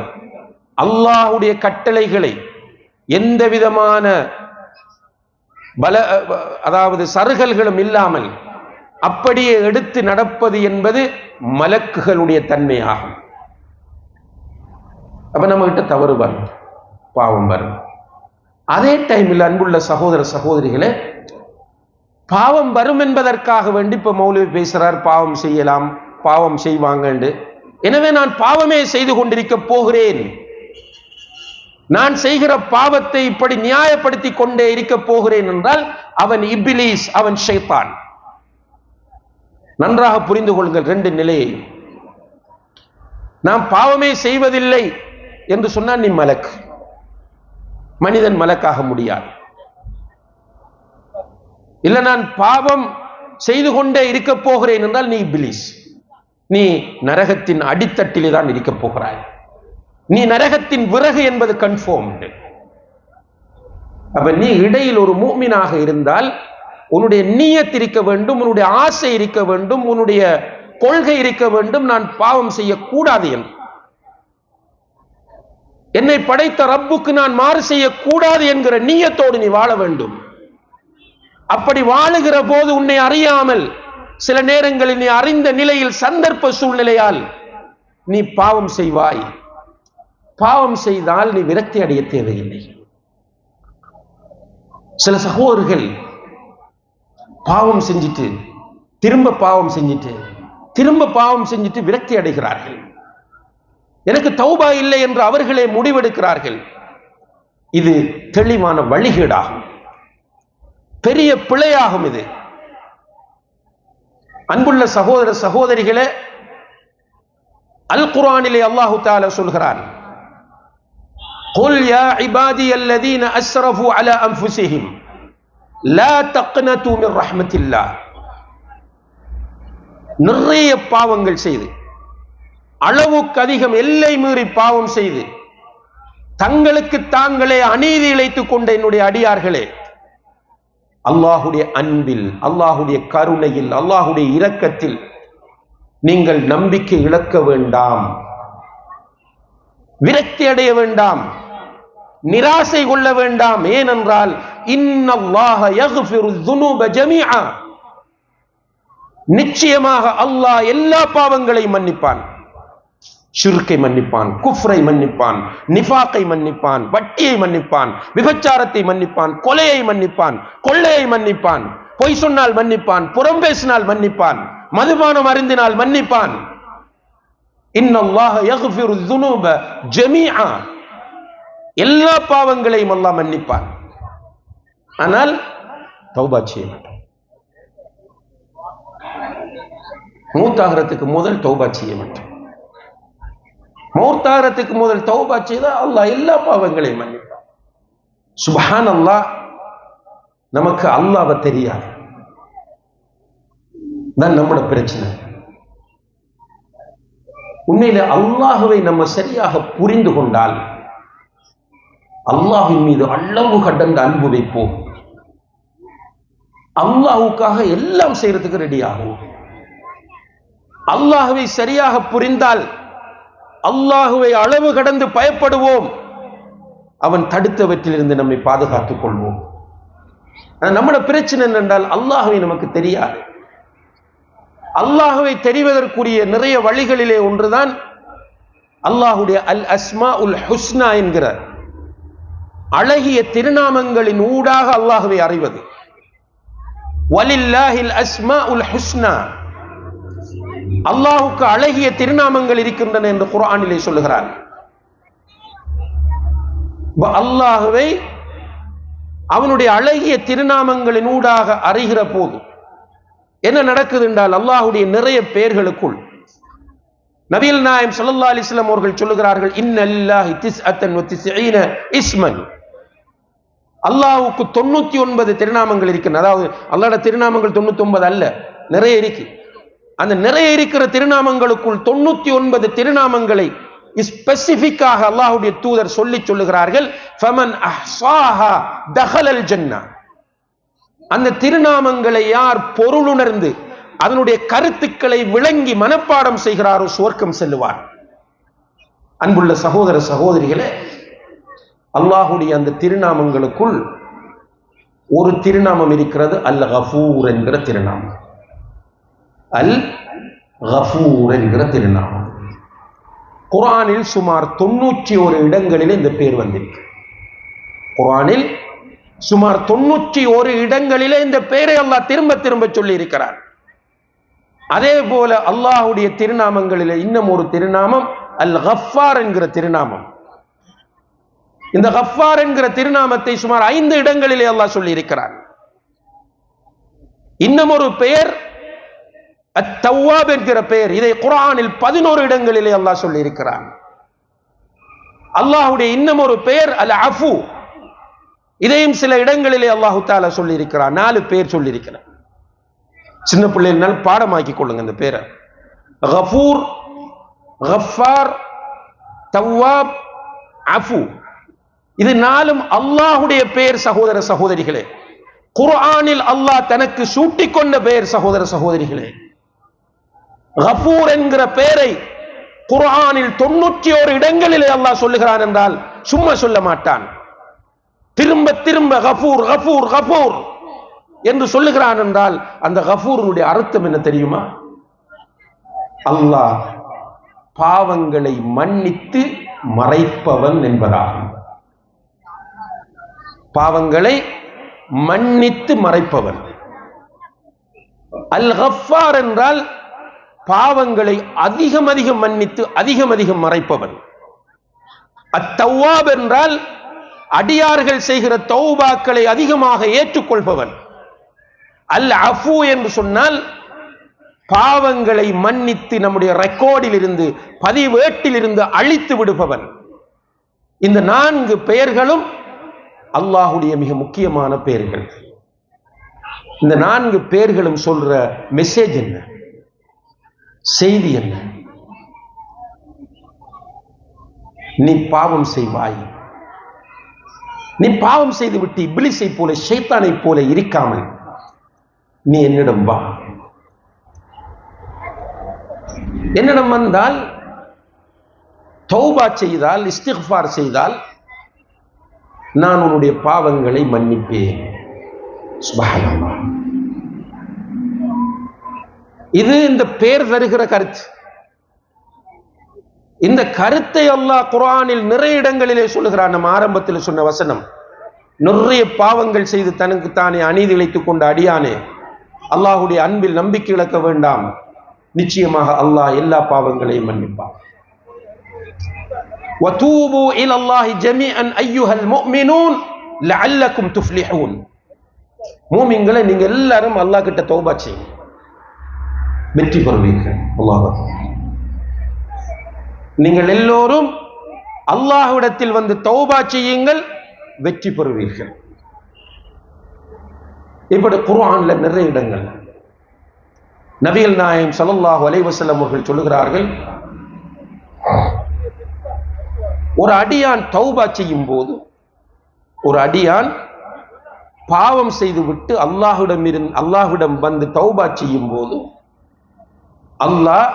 அல்லாஹ்வுடைய கட்டளைகளை எந்த விதமான அதாவது சறுகல்களும் இல்லாமல் அப்படியே எடுத்து நடப்பது என்பது மலக்குகளுடைய தன்மையாகும். அப்ப நம்ம கிட்ட தவறு வரும், பாவம் வரும். அதே டைமில் அன்புள்ள சகோதர சகோதரிகளே, பாவம் வரும் என்பதற்காக வேண்டி இப்ப மௌலவி பேசுறார், பாவம் செய்யலாம், பாவம் செய்வாங்க. எனவே நான் பாவமே செய்து கொண்டிருக்க போகிறேன், நான் செய்கிற பாவத்தை இப்படி நியாயப்படுத்தி கொண்டே இருக்க போகிறேன் என்றால் அவன் இப்லீஸ், அவன் ஷைத்தான். நன்றாக புரிந்து கொள்ளுங்கள் ரெண்டு நிலையை. நான் பாவமே செய்வதில்லை என்று சொன்னால் நீ மலக், மனிதன் மலக்காக முடியாது. இல்ல நான் பாவம் செய்து கொண்டே இருக்க போகிறேன் என்றால் நீ இப்லீஸ், நீ நரகத்தின் அடித்தட்டிலே தான் இருக்க போகிறாய், நீ நரகத்தின் விறகு என்பது கன்ஃபார்ம்டு. அப்ப நீ இடையில் ஒரு மூமினாக இருந்தால் உன்னுடைய நியத் இருக்க வேண்டும், உன்னுடைய ஆசை இருக்க வேண்டும், உன்னுடைய கொள்கை இருக்க வேண்டும், நான் பாவம் செய்யக்கூடாது என்று. என்னை படைத்த ரப்புக்கு நான் மாறு செய்யக்கூடாது என்கிற நியத்தோடு நீ வாழ வேண்டும். அப்படி வாழுகிற போது உன்னை அறியாமல் சில நேரங்களில் நீ அறிந்த நிலையில் சந்தர்ப்ப சூழ்நிலையால் நீ பாவம் செய்வாய். பாவம் செய்தால் நீ விரக்தி அடைய தேவையில்லை. சில சகோதரர்கள் பாவம் செஞ்சிட்டு திரும்ப பாவம் செஞ்சிட்டு திரும்ப பாவம் செஞ்சிட்டு விரக்தி அடைகிறார்கள். எனக்கு தௌபா இல்லை என்று அவர்களே முடிவெடுக்கிறார்கள். இது தெளிவான வழிகேடாகும், பெரிய பிழையாகும். இது அன்புள்ள சகோதர சகோதரிகளே, அல் குர்ஆனிலே அல்லாஹ் தஆலா சொல்கிறான், குல் யா இபாதி அல்லதீன அஸ்ரஃபு அலா அன்ஃபுஸிஹிம் லா தக்னது மின் ரஹ்மத்தில்லாஹ். நிறைய பாவங்கள் செய்து, அளவுக்கு அதிகம் எல்லை மீறி பாவம் செய்து தங்களுக்கு தாங்களே அநீதி இழைத்துக் கொண்ட என்னுடைய அடியார்களே, அல்லாஹுடைய அன்பில், அல்லாஹுடைய கருணையில், அல்லாஹுடைய இரக்கத்தில் நீங்கள் நம்பிக்கை இழக்க வேண்டாம், விரக்தி அடைய வேண்டாம், நிராசை கொள்ள வேண்டாம். ஏனென்றால் இன்னல்லாஹ யக்ஃபிரு ذுனூப ஜமீஆ, நிச்சயமாக அல்லாஹ் எல்லா பாவங்களையும் மன்னிப்பான். ஷிர்கை மன்னிப்பான், குஃப்ரை மன்னிப்பான், நிஃபாக்கை மன்னிப்பான், வட்டியை மன்னிப்பான், விபச்சாரத்தை மன்னிப்பான், கொலையை மன்னிப்பான், கொள்ளையை மன்னிப்பான், பொய் சொன்னால் மன்னிப்பான், புறம் பேசினால் மன்னிப்பான், மதுபானம் அருந்தினால் மன்னிப்பான். இன்னல்லாஹ யக்ஃபிரு ذுனூப ஜமீஆ, எல்லா பாவங்களையும் அல்லாஹ் மன்னிப்பான். ஆனால் தௌபா செய்ய மாட்டான். மூத்தாகிறதுக்கு முதல் தௌபா செய்ய மாட்டான். மௌத்தாகிறதுக்கு முதல் தௌபா செய்தா அல்லாஹ் எல்லா பாவங்களையும் மன்னிப்பான். சுப்ஹானல்லாஹ். நமக்கு அல்லாஹ்வை தெரியாது, தான் நம்மளோட பிரச்சனை. உண்மையில அல்லாஹ்வை நம்ம சரியாக புரிந்து கொண்டால் அல்லாஹ்வின் மீது அளவு கடந்த அன்பு வைப்போம். அல்லாஹ்வுக்காக எல்லாம் செய்யறதுக்கு ரெடி ஆகும். அல்லாஹ்வை சரியாக புரிந்தால் அல்லாஹ்வை அளவு கடந்து பயப்படுவோம். அவன் தடுத்தவற்றிலிருந்து நம்மை பாதுகாத்துக் கொள்வோம். நம்மளோட பிரச்சனை என்னென்றால் அல்லாஹ்வை நமக்கு தெரியாது. அல்லாஹ்வை தெரிவதற்குரிய நிறைய வழிகளிலே ஒன்றுதான் அல்லாஹ்வுடைய அல் அஸ்மாஉல் ஹுஸ்னா என்கிற அழகிய திருநாமங்களின் ஊடாக அல்லாஹ்வை அறிவது. வலில்லாஹில் அஸ்மாஉல் ஹுஸ்னா, அல்லாஹுக்கு அழகிய திருநாமங்கள் இருக்கின்றன என்று குர்ஆனிலே சொல்லுகிறார். அல்லாஹுவை அவனுடைய அழகிய திருநாமங்களின் ஊடாக அறிகிற போது என்ன நடக்குது என்றால், அல்லாஹுடைய நிறைய பெயர்களுக்குள் நபிகள் நாயகம் ஸல்லல்லாஹு அலைஹி வஸல்லம் அவர்கள் சொல்லுகிறார்கள், இன்னல்லாஹி திஸ்அத்தன் வ திஸ்ஈன இஸ்மன். அல்லாஹ்வுக்கு 99 திருநாமங்கள் இருக்கின்றன. அதாவது அல்லாஹ்வுடைய திருநாமங்கள் 99 அல்ல, நிறைய இருக்கு. அந்த நிறைய இருக்கிற திருநாமங்களுக்குள் 99 திருநாமங்களை ஸ்பெசிபிக்காக அல்லாஹ்வுடைய தூதர் சொல்லுகிறார்கள், ஃபமன் அஹ்ஸாஹா தஹலல் ஜன்னah. அந்த திருநாமங்களை யார் பொருளுணர்ந்து அதனுடைய கருத்துக்களை விளங்கி மனப்பாடம் செய்கிறாரோ சுவர்க்கம் செல்லுவார். அன்புள்ள சகோதர சகோதரிகளே, அல்லாஹுடைய அந்த திருநாமங்களுக்குள் ஒரு திருநாமம் இருக்கிறது, அல் கஃபூர் என்கிற திருநாமம். அல் கஃபூர் என்கிற திருநாமம் குர்ஆனில் சுமார் 91 இடங்களில் இந்த பேர் வந்திருக்கு. குர்ஆனில் சுமார் 91 இடங்களிலே இந்த பெயரை அல்லாஹ் திரும்ப திரும்ப சொல்லி இருக்கிறார். அதே போல அல்லாஹுடைய திருநாமங்களில் இன்னும் ஒரு திருநாமம் அல் கஃபார் என்கிற திருநாமம். இந்த கஃபார் என்கிற திருநாமத்தை சுமார் 5 இடங்களிலே அல்லாஹ் சொல்லி இருக்கிறார். இன்னும் ஒரு பெயர் அத்-தவ்வாப் என்கிற பெயர், இதை குர்ஆனில் 11 இடங்களிலே அல்லாஹ் சொல்லி இருக்கிறார். அல்லாஹுடைய இன்னும் ஒரு பெயர் அல் அஃபு, இதையும் சில இடங்களிலே அல்லாஹு தஆலா சொல்லி இருக்கிறார். 4 பேர் சொல்லி இருக்கிறார். சின்ன பிள்ளைகளால் பாடமாக்கி கொள்ளுங்க இந்த பேரை. கஃபூர், கஃபார், தவ்வாப், அஃபு, இது 4ம் அல்லாஹுடைய பெயர். சகோதர சகோதரிகளே, குர்ஆனில் அல்லாஹ் தனக்கு சூட்டிக்கொண்ட பெயர். சகோதர சகோதரிகளே, கஃபூர் என்கிற பெயரை குர்ஆனில் 91 இடங்களிலே அல்லாஹ் சொல்லுகிறான் என்றால் சும்மா சொல்ல மாட்டான். திரும்ப திரும்ப கஃபூர் கஃபூர் கஃபூர் என்று சொல்லுகிறான் என்றால் அந்த கஃபூருடைய அர்த்தம் என்ன தெரியுமா? அல்லாஹ் பாவங்களை மன்னித்து மறைப்பவன் என்பதாகும். பாவங்களை மன்னித்து மறைப்பவன். அல் கஃபார் என்றால் பாவங்களை அதிகம் அதிகம் மன்னித்து அதிகம் அதிகம் மறைப்பவன். அத்-தவ்வாப் என்றால் அடியார்கள் செய்கிற தௌபாக்களை அதிகமாக ஏற்றுக்கொள்பவன். அல் அஃபு என்று சொன்னால் பாவங்களை மன்னித்து நம்முடைய ரெக்கார்டில் இருந்து பதிவேட்டில் இருந்து அழித்து விடுபவன். இந்த 4 பெயர்களும் அல்லாஹுடைய மிக முக்கியமான பெயர்கள். இந்த 4 பெயர்களும் சொல்ற மெசேஜ் என்ன, செய்தி என்ன? நீ பாவம் செய்வாய், நீ பாவம் செய்து விட்டு இப்லீஸை போல ஷைத்தானை போல இருக்காமல் நீ என்னிடம் வா. என்னிடம் வந்தால் தௌபா செய்தால், இஸ்திக்ஃபார் செய்தால் நான் உன்னுடைய பாவங்களை மன்னிப்பேன். சுப்ஹானல்லாஹ். இது இந்த பேர் தருகிற கருத்து. இந்த கருத்தை அல்லாஹ் குர்ஆனில் நிறைய இடங்களிலே சொல்லுகிறான். நம்ம ஆரம்பத்தில் சொன்ன வசனம், நிறைய பாவங்கள் செய்து தனக்கு தானே அநீதி இழைத்துக் கொண்ட அடியானே, அல்லாஹுடைய அன்பில் நம்பிக்கை இழக்க வேண்டாம், நிச்சயமாக அல்லாஹ் எல்லா பாவங்களையும் மன்னிப்பான். வதூபு இலல்லாஹி ஜமீஅன் அய்யுஹல் முஃமினூன் லஅல்லக்கும் துஃப்லிஹூன். மூமின்களே, நீங்க எல்லாரும் அல்லாஹ் கிட்ட தௌபா செய்யுங்க, வெற்றி பெறுவீர்கள். அல்லாஹ் அக்பர். நீங்கள் எல்லோரும் அல்லாஹ்விடத்தில் வந்து தௌபா செய்யுங்கள், வெற்றி பெறுவீர்கள். இப்படி குர்ஆன்ல நிறைய இடங்கள் நபிகள் நாயகம் ஸல்லல்லாஹு அலைஹி வஸல்லம் அவர்கள் சொல்லுகிறார்கள், ஒரு அடியான் தௌபா செய்யும் போது, ஒரு அடியான் பாவம் செய்து விட்டு அல்லாஹ்விடம் வந்து தௌபா செய்யும் போது அல்லாஹ்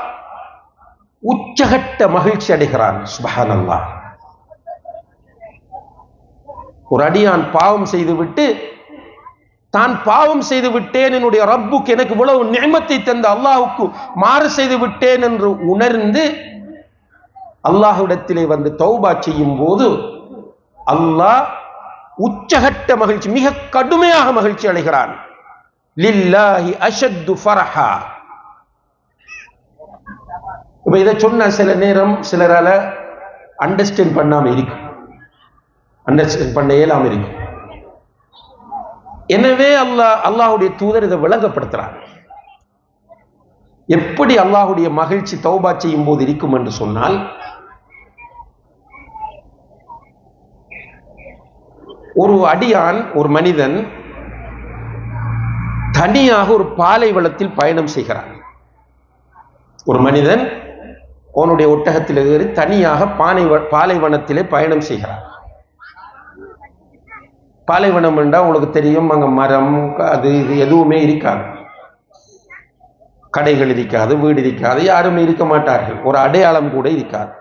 உச்சகட்ட மகிழ்ச்சி அடைகிறான். சுப்ஹானல்லாஹ். ஒரு அடியான் பாவம் செய்து விட்டு தான் பாவம் செய்து விட்டேன், என்னுடைய ரப்புக்கு எனக்கு இவ்வளவு நிஅமத்தை தந்த அல்லாஹ்வுக்கு மாறு செய்து விட்டேன் என்று உணர்ந்து அல்லாஹ்விடத்திலே வந்து தௌபா செய்யும் போது அல்லாஹ் உச்சகட்ட மகிழ்ச்சி, மிக கடுமையாக மகிழ்ச்சி அடைகிறான். லில்லாஹி அஷத்து ஃபரஹா. இப்ப இதை சொன்ன சில நேரம் சிலரால அண்டர்ஸ்டாண்ட் பண்ணாம இருக்கும், அண்டர்ஸ்டாண்ட் பண்ண இயலாம இருக்கும். எனவே அல்லாஹுடைய தூதர் இதை விளங்கப்படுத்துறார். எப்படி அல்லாஹுடைய மகிழ்ச்சி தௌபா செய்யும் போது இருக்கும் என்று சொன்னால், ஒரு அடியான், ஒரு மனிதன் தனியாக ஒரு பாலைவனத்தில் பயணம் செய்கிறான். ஒரு மனிதன் அவனுடைய ஒட்டகத்தில் ஏறி தனியாக பாலைவனத்திலே பயணம் செய்கிறான். பாலைவனம் என்றால் உங்களுக்கு தெரியும், அங்க மரம் அது இது எதுவுமே இருக்காது, கடைகள் இருக்காது, வீடு இருக்காது, யாருமே இருக்க மாட்டார்கள், ஒரு அடையாளம் கூட இருக்காது.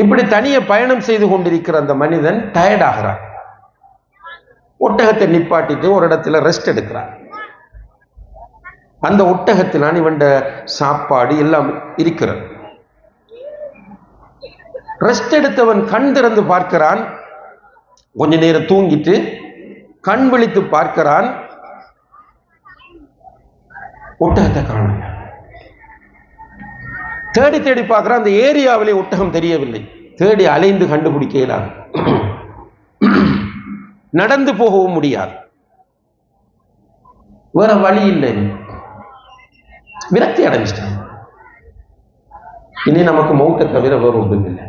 இப்படி தனிய பயணம் செய்து கொண்டிருக்கிற அந்த மனிதன் டயர்ட் ஆகிறான். ஒட்டகத்தை நிப்பாட்டிட்டு ஒரு இடத்துல ரெஸ்ட் எடுக்கிறான். அந்த ஒட்டகத்திலான் இவன் சாப்பாடு எல்லாம் இருக்கிறது. ரெஸ்ட் எடுத்தவன் கண் திறந்து பார்க்கிறான். கொஞ்ச நேரம் தூங்கிட்டு கண் விழித்து பார்க்கிறான், ஒட்டகத்தை காணல. தேடி தேடி பார்க்கிறான், அந்த ஏரியாவிலே ஒட்டகம் தெரியவில்லை. தேடி அலைந்து கண்டுபிடிக்க இயலாது, நடந்து போகவும் முடியாது, வேற வழி இல்லை. விரக்தி அடைஞ்சிட்டான். இனி நமக்கு மௌத்தை தவிர வேறு ஒன்றும் இல்லை.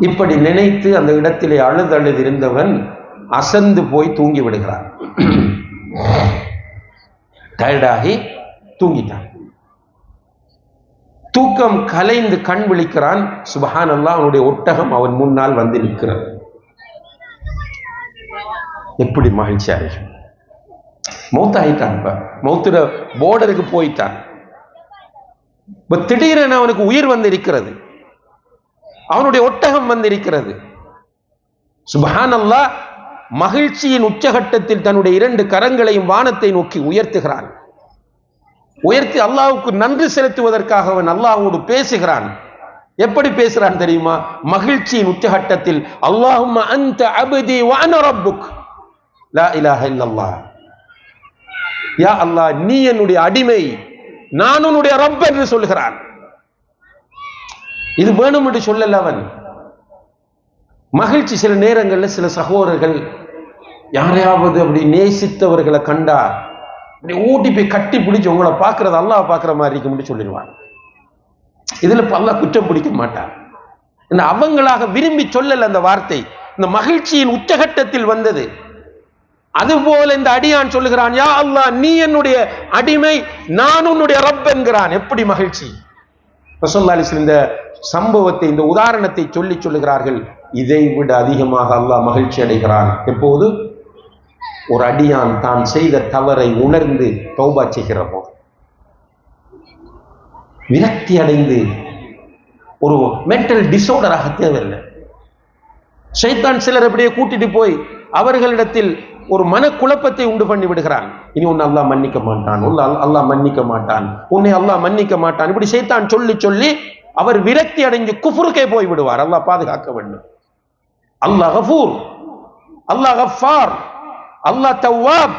இப்படி நினைத்து அந்த இடத்திலே அழுது இருந்தவன் அசந்து போய் தூங்கி விடுகிறான். டயர்டாகி தூங்கிட்டான். தூக்கம் கலைந்து கண் விழிக்கிறான். சுப்ஹானல்லாஹ், அவனுடைய ஒட்டகம் அவன் முன்னால் வந்து நிற்கிறது. எப்படி மகிழ்ச்சி அடையும். மௌத்தாயிட்டான். மௌத்துட போர்டருக்கு போயிட்டான். திடீரென அவனுக்கு உயிர் வந்து இருக்கிறது, அவனுடைய ஒட்டகம் வந்து இருக்கிறது. சுப்ஹானல்லாஹ், மகிழ்ச்சியின் உச்சகட்டத்தில் தன்னுடைய 2 கரங்களையும் வானத்தை நோக்கி உயர்த்துகிறான். உயர்த்தி அல்லாஹ்வுக்கு நன்றி செலுத்துவதற்காக அவன் அல்லாஹ்வோடு பேசுகிறான். எப்படி பேசுறான் தெரியுமா? மகிழ்ச்சியின் உச்சகட்டத்தில், அல்லாஹும்ம அன்த அப்தி வ அன ரப்புக் லா இலாஹ இல்லல்லாஹ், யா அல்லாஹ், நீ என்னுடைய அடிமை, நான் உன்னுடைய ரப் என்று சொல்கிறான். இது வேணும் என்று சொல்லல அவன். மகிழ்ச்சி சில நேரங்களில் சில சகோதரர்கள் யாரையாவது அப்படி நேசித்தவர்களை கண்டா அப்படி ஊட்டி போய் கட்டி பிடிச்சு உங்களை பார்க்கறது அல்லாஹ் பார்க்கிற மாதிரி இருக்கும்னு சொல்லிடுவான். இதுல அல்லாஹ் குற்றம் பிடிக்க மாட்டான். அவங்களாக விரும்பி சொல்லல அந்த வார்த்தை, இந்த மகிழ்ச்சியின் உச்சகட்டத்தில் வந்தது. அதுபோல இந்த அடியான் சொல்லுகிறான், யா அல்லாஹ், நீ என்னுடைய அடிமை, நான் உன்னுடைய ரப் என்கிறான். எப்படி மகிழ்ச்சி! ரசூலுல்லாஹி அலைஹி வஸல்லம் இந்த சம்பவத்தை, இந்த உதாரணத்தை சொல்லுகிறார்கள். இதை விட அதிகமாக அல்லாஹ் மகிழ்ச்சி அடைகிறான் எப்போது? ஒரு அடியான் தான் செய்த தவறை உணர்ந்து தௌபா செய்கிற போது. விரக்தி அடைந்து ஒரு மென்டல் டிசார்டராக தேவையில்லை. ஷைத்தான் சிலர் அப்படியே கூட்டிட்டு போய் அவர்களிடத்தில் ஒரு மனக்குழப்பத்தை உண்டு பண்ணி விடுகிறான். இனி உன்னை அல்லாஹ் மன்னிக்க மாட்டான், அல்லாஹ் மன்னிக்க மாட்டான், உன்னை அல்லாஹ் மன்னிக்க மாட்டான். இப்படி ஷைத்தான் சொல்லி சொல்லி அவர் விரக்தி அடைஞ்சு குஃப்ருக்கே போய் விடுவார். அல்லாஹ் பாதுகாக்க வேண்டும். அல்லாஹ் கஃபூர், அல்லாஹ் கஃபார், அல்லாஹ் தவ்வாப்,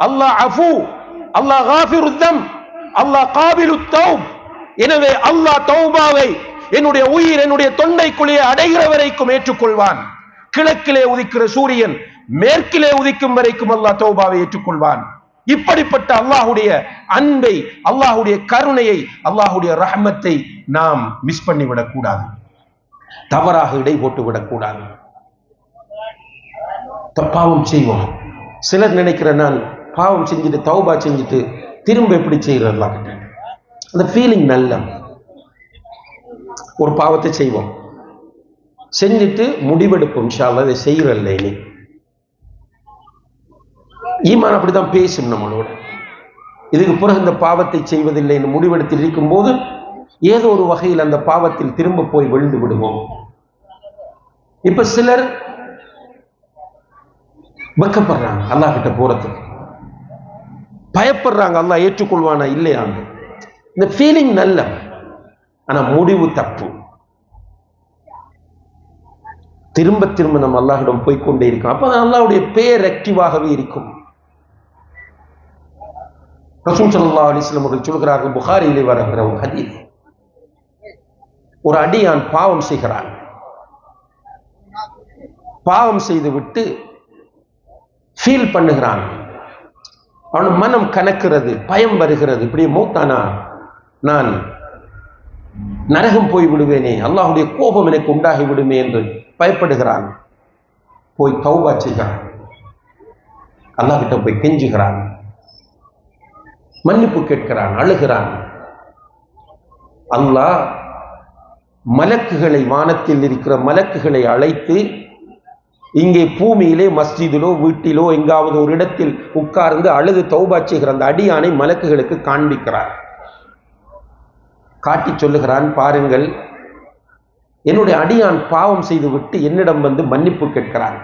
அல்லாஹ் அஃபூ, அல்லாஹ் காஃபிருத் தம், அல்லாஹ் காபிலுத் தௌப். எனவே அல்லாஹ் தௌபாவை என்னுடைய உயிர் என்னுடைய தொண்டைக்குள்ளே அடைகிற வரைக்கும் ஏற்றுக்கொள்வான். கிழக்கிலே உதிக்கிற சூரியன் மேற்கிலே உதிக்கும் வரைக்கும் அல்லாஹ் தௌபாவை ஏற்றுக்கொள்வான். இப்படிப்பட்ட அல்லாஹுடைய அன்பை, அல்லாஹுடைய கருணையை, அல்லாஹுடைய ரஹ்மத்தை நாம் மிஸ் பண்ணிவிடக் கூடாது, தவறாக இடை போட்டு விடக்கூடாது. பாவம் செய்வோம். சிலர் நினைக்கிற, நான் பாவம் செஞ்சுட்டு தௌபா செஞ்சுட்டு திரும்ப எப்படி செய்யறதா கிட்ட அந்த ஃபீலிங் நல்ல. ஒரு பாவத்தை செய்வோம், செஞ்சுட்டு முடிவெடுப்போம், இன்ஷா அல்லாஹ் இதை செய்யறல்ல. இனி ஈமான் அப்படித்தான் பேசும் நம்மளோட. இதுக்கு பிறகு இந்த பாவத்தை செய்வதில்லை என்று முடிவெடுத்து இருக்கும் போது ஏதோ ஒரு வகையில் அந்த பாவத்தில் திரும்ப போய் விழுந்து விடுவோம். இப்ப சிலர் வெக்கப்படுறாங்க, அல்லாஹ் கிட்ட போறதுக்கு பயப்படுறாங்க, அல்லாஹ் ஏற்றுக்கொள்வானா இல்லையாங்க. இந்த ஃபீலிங் நல்ல, ஆனா முடிவு தப்பு. திரும்ப திரும்ப நம்ம அல்லாஹ்விடம் போய்கொண்டே இருக்கோம். அப்ப அல்லாஹ்வுடைய பேர் ஆக்டிவாகவே இருக்கும். ரசூல் ஸல்லல்லாஹு அலைஹி வஸல்லம் அவர்கள் சொல்கிறார்கள், புகாரியிலே வருகிற ஒரு ஹதீஸ், ஒரு அடியான் பாவம் செய்கிறான். பாவம் செய்து விட்டு ஃபீல் பண்ணுகிறான். அவன் மனம் கனக்கிறது, பயம் வருகிறது, இப்படியே மௌத்தானா நான் நரகம் போய் விடுவேனே, அல்லாஹ்வுடைய கோபம் எனக்கு உண்டாகி விடுமே என்று பயப்படுகிறான். போய் தௌபா செய்கிறான், அல்லாஹ் கிட்ட போய் கெஞ்சுகிறான், மன்னிப்பு கேட்கிறான், அழுகிறான். அல்லாஹ் மலக்குகளை, வானத்தில் இருக்கிற மலக்குகளை அழைத்து இங்கே பூமியிலே மஸ்ஜிதிலோ வீட்டிலோ எங்காவது ஒரு இடத்தில் உட்கார்ந்து அழுது தௌபா செய்கிற அந்த அடியானை மலக்குகளுக்கு காண்பிக்கிறார். காட்டி சொல்லுகிறான், பாருங்கள், என்னுடைய அடியான் பாவம் செய்து விட்டு என்னிடம் வந்து மன்னிப்பு கேட்கிறான்.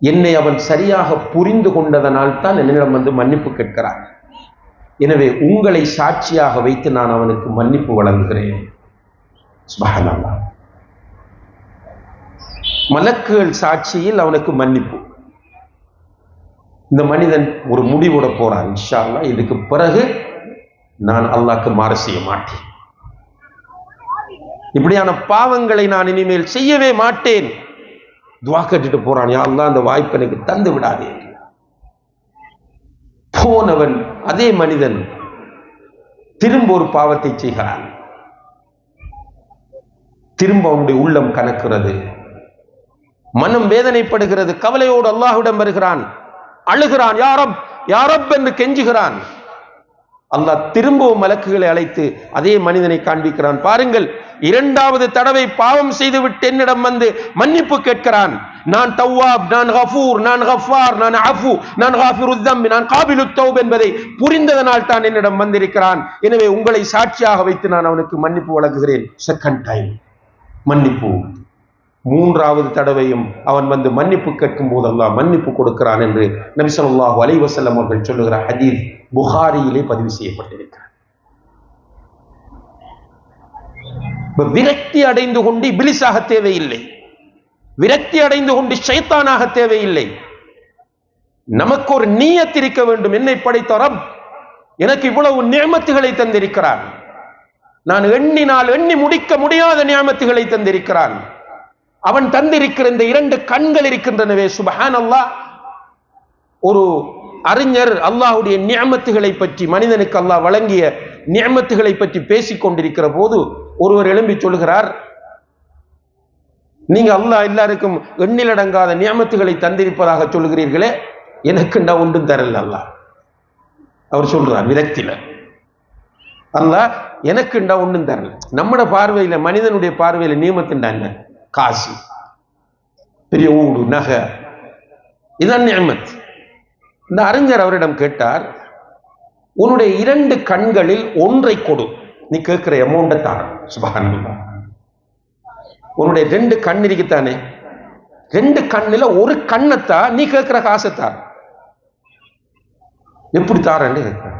என்னை அவன் சரியாக புரிந்து கொண்டதனால் தான் என்னிடம் வந்து மன்னிப்பு கேட்கிறான். எனவே உங்களை சாட்சியாக வைத்து நான் அவனுக்கு மன்னிப்பு வழங்குகிறேன். சுப்ஹானல்லாஹ். மலக்குகள் சாட்சியில் அவனுக்கு மன்னிப்பு. இந்த மனிதன் ஒரு முடிவோட போறான், இன்ஷா அல்லாஹ் இதுக்கு பிறகு நான் அல்லாஹ்க்கு மாறு செய்ய மாட்டேன், இப்படியான பாவங்களை நான் இனிமேல் செய்யவே மாட்டேன். துஆ கேட்டுட்டு போறான், யா அல்லாஹ் அந்த வாய்ப்பை எனக்கு தந்து விடாதே. போனவன் அதே மனிதன் திரும்ப ஒரு பாவத்தை செய்கிறான். திரும்ப அவனுடைய உள்ளம் கனக்கிறது, மனம் வேதனைப்படுகிறது, கவலையோடு அல்லாஹ்விடம் வருகிறான், அழுகிறான், யா ரப் யா ரப் என்று கெஞ்சுகிறான். அல்லாஹ் திரும்பவும் மலக்குகளை அழைத்து அதே மனிதனை காண்பிக்கிறான். பாருங்கள், இரண்டாவது தடவை பாவம் செய்துவிட்டு என்னிடம் வந்து மன்னிப்பு கேட்கிறான். நான் தவ்வாப், நான் கஃபூர், நான் கஃபார், நான் அஃபு, நான் காஃபிருத் தம்ப், நான் காபிலுத் தௌப் என்பதை புரிந்ததனால் தான் என்னிடம் வந்திருக்கிறான். எனவே உங்களை சாட்சியாக வைத்து நான் அவனுக்கு மன்னிப்பு வழங்குகிறேன். செகண்ட் டைம் மன்னிப்பு. மூன்றாவது தடவையும் அவன் வந்து மன்னிப்பு கேட்கும் போது அல்லாஹ் மன்னிப்பு கொடுக்கிறான் என்று நபி ஸல்லல்லாஹு அலைஹி வஸல்லம் அவர்கள் சொல்லுகிற ஹதீஸ் புகாரியிலே பதிவு செய்யப்பட்டிருக்கிறது. விரக்தி அடைந்து கொண்டு இப்லீஸாக தேவையில்லை, விரக்தி அடைந்து கொண்டு ஷைத்தானாக தேவையில்லை. நமக்கு ஒரு நியத் இருக்க வேண்டும். என்னை படைத்த ரப் எனக்கு இவ்வளவு நிஅமத்துகளை தந்திருக்கிறான், நான் எண்ணினால் எண்ணி முடிக்க முடியாத நிஅமத்துகளை தந்திருக்கிறான். அவன் தந்திருக்கிற இந்த இரண்டு கண்கள் இருக்கின்றனவே, சுப்ஹானல்லாஹ். ஒரு அறிஞர் அல்லாஹ்வுடைய நிஅமத்துகளை பற்றி, மனிதனுக்கு அல்லாஹ் வழங்கிய நிஅமத்துகளை பற்றி பேசிக் கொண்டிருக்கிற போது ஒருவர் எழும்பி சொல்கிறார், நீங்க அல்லாஹ் எல்லாருக்கும் எண்ணிலடங்காத நிஅமத்துகளை தந்திருப்பதாக சொல்கிறீர்களே, எனக்குண்டா ஒன்றும் தரல அல்லாஹ். அவர் சொல்றார் விரக்தியில, அல்லாஹ் எனக்குண்டா ஒன்றும் தரல. நம்மட பார்வையில, மனிதனுடைய பார்வையில நியமத்துண்டா என்ன? காசு, பெரிய ஊடு, நகை, இதான் நிஅமத். இந்த அறிஞர் அவரிடம் கேட்டார், உன்னுடைய இரண்டு கண்களில் ஒன்றை கொடு, நீ கேட்கிற அமௌண்ட்டை தார. சுப்ஹானல்லாஹ். உன்னுடைய ரெண்டு கண் இருக்குத்தானே, ரெண்டு கண்ணில ஒரு கண்ணத்தா, நீ கேட்கிற காசைத்தார். எப்படி தாரன்னு கேட்கிற.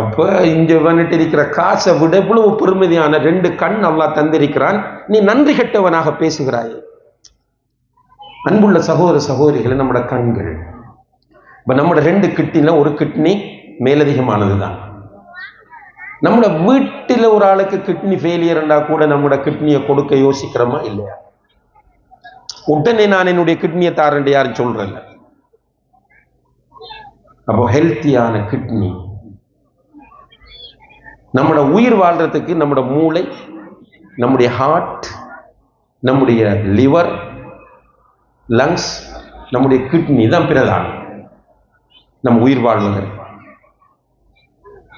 அப்ப இங்க வந்துட்டு இருக்கிற காசை விட இவ்வளவு பெருமதியான ரெண்டு கண் அல்லாஹ் தந்திருக்கிறான், நீ நன்றி கெட்டவனாக பேசுகிறாய். அன்புள்ள சகோதர சகோதரிகளை, நம்மட கண்கள், இப்ப நம்மட ரெண்டு கிட்னில ஒரு கிட்னி மேலதிகமானதுதான். நம்மட வீட்டில் ஒரு ஆளுக்கு கிட்னி ஃபெயிலியர்ண்டா கூட நம்மட கிட்னியை கொடுக்க யோசிக்கிறோமா இல்லையா? உடனே நான் என்னுடைய கிட்னியை தாரண்டு யாரும் சொல்றேன். அப்போ ஹெல்த்தியான கிட்னி, நம்மட உயிர் வாழ்றதுக்கு நம்மட மூளை, நம்முடைய ஹார்ட், நம்முடைய லிவர், லங்ஸ், நம்முடைய கிட்னி தான் பிரதானம் நம்ம உயிர் வாழ்வதற்கு.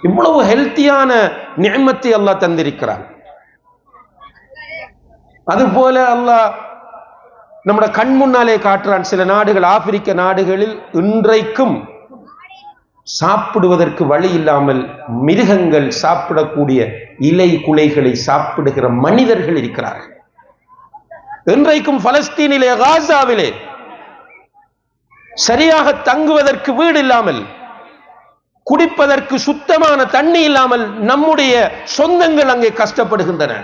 இவ்வளவு ஹெல்த்தியான நிஅமத்தை அல்லாஹ் தந்திருக்கிறான். அதுபோல அல்லாஹ் நம்மட கண் முன்னாலே காட்டுறான். சில நாடுகள், ஆப்பிரிக்க நாடுகளில் இன்றைக்கும் சாப்பிடுவதற்கு வழி இல்லாமல் மிருகங்கள் சாப்பிடக்கூடிய இலை குலைகளை சாப்பிடுகிற மனிதர்கள் இருக்கிறார்கள். இன்றைக்கும் பலஸ்தீனிலே, காசாவிலே சரியாக தங்குவதற்கு வீடு இல்லாமல், குடிப்பதற்கு சுத்தமான தண்ணி இல்லாமல் நம்முடைய சொந்தங்கள் அங்கே கஷ்டப்படுகின்றன.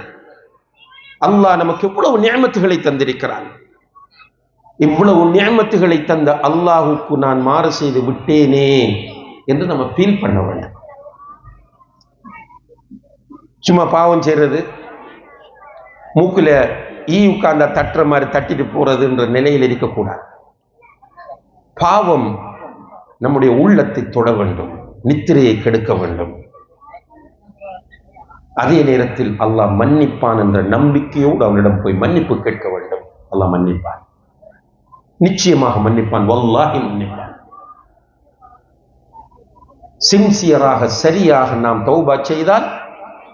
அல்லாஹ் நமக்கு எவ்வளவு நிஅமத்துகளை தந்திருக்கிறான். இவ்வளவு நிஅமத்துகளை தந்த அல்லாஹுக்கு நான் மாறு செய்து விட்டேனே, என்று நம்ம ஃபீல் பண்ண வேண்டும். சும்மா பாவம் செய்யறது, மூக்குல ஈ உட்கார்ந்தா தட்டுற மாதிரி தட்டிட்டு போறதுன்ற நிலையில் இருக்கக்கூடாது. பாவம் நம்முடைய உள்ளத்தை தொட வேண்டும், நித்திரையை கெடுக்க வேண்டும். அதே நேரத்தில் அல்லாஹ் மன்னிப்பான் என்ற நம்பிக்கையோடு அவனிடம் போய் மன்னிப்பு கேட்க வேண்டும். அல்லாஹ் மன்னிப்பான், நிச்சயமாக மன்னிப்பான், வல்லாஹி மன்னிப்பான். சின்சியராக சரியாக நாம் தௌபா செய்தால்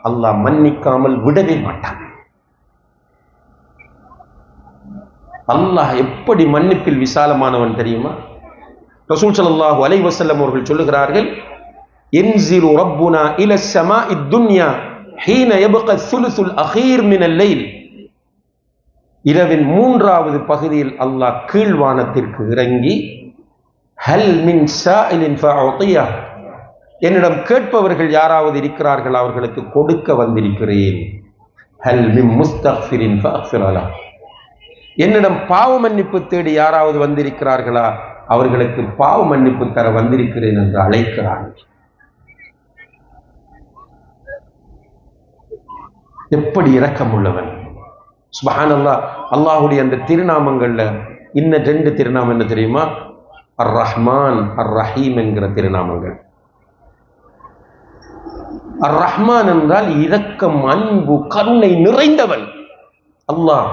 அல்லாஹ் மன்னிக்காமல் விடவே மாட்டான். அல்லாஹ் எப்படி மன்னிப்பில் விசாலமானவன் தெரியுமா? ரசூல் ஸல்லல்லாஹு அலைஹி வஸல்லம் அவர்கள் சொல்லுகிறார்கள், இன்ஸிரு ரப்புனா இல ஸமாஇ துன்யா ஹீன யப்கா ஸுலுஸுல் அகீர் மினல் லைல். இரவின் 3வது பகுதியில் அல்லாஹ் கீழ்வானத்திற்கு இறங்கி, ஹல் மின் ஸாயிலின் ஃபஅதியா, என்னிடம் கேட்பவர்கள் யாராவது இருக்கிறார்கள், அவர்களுக்கு கொடுக்க வந்திருக்கிறேன். ஹல் மின் முஸ்தக்ஃபிரின் ஃபஅக்ஃபிர் லஹு, என்னிடம் பாவ மன்னிப்பு தேடி யாராவது வந்திருக்கிறார்களா, அவர்களுக்கு பாவ மன்னிப்பு தர வந்திருக்கிறேன் என்று அழைக்கிறார்கள். எப்படி இரக்கம் உள்ளவன்! சுப்ஹானல்லாஹ். அல்லாஹ்வுடைய அந்த திருநாமங்கள்ல இன்னும் 2 திருநாமம் என்ன தெரியுமா? அர் ரஹ்மான், அர் ரஹீம் என்கிற திருநாமங்கள். அர் ரஹ்மான் என்றால் இரக்கம், அன்பு, கருணை நிறைந்தவன். அல்லாஹ்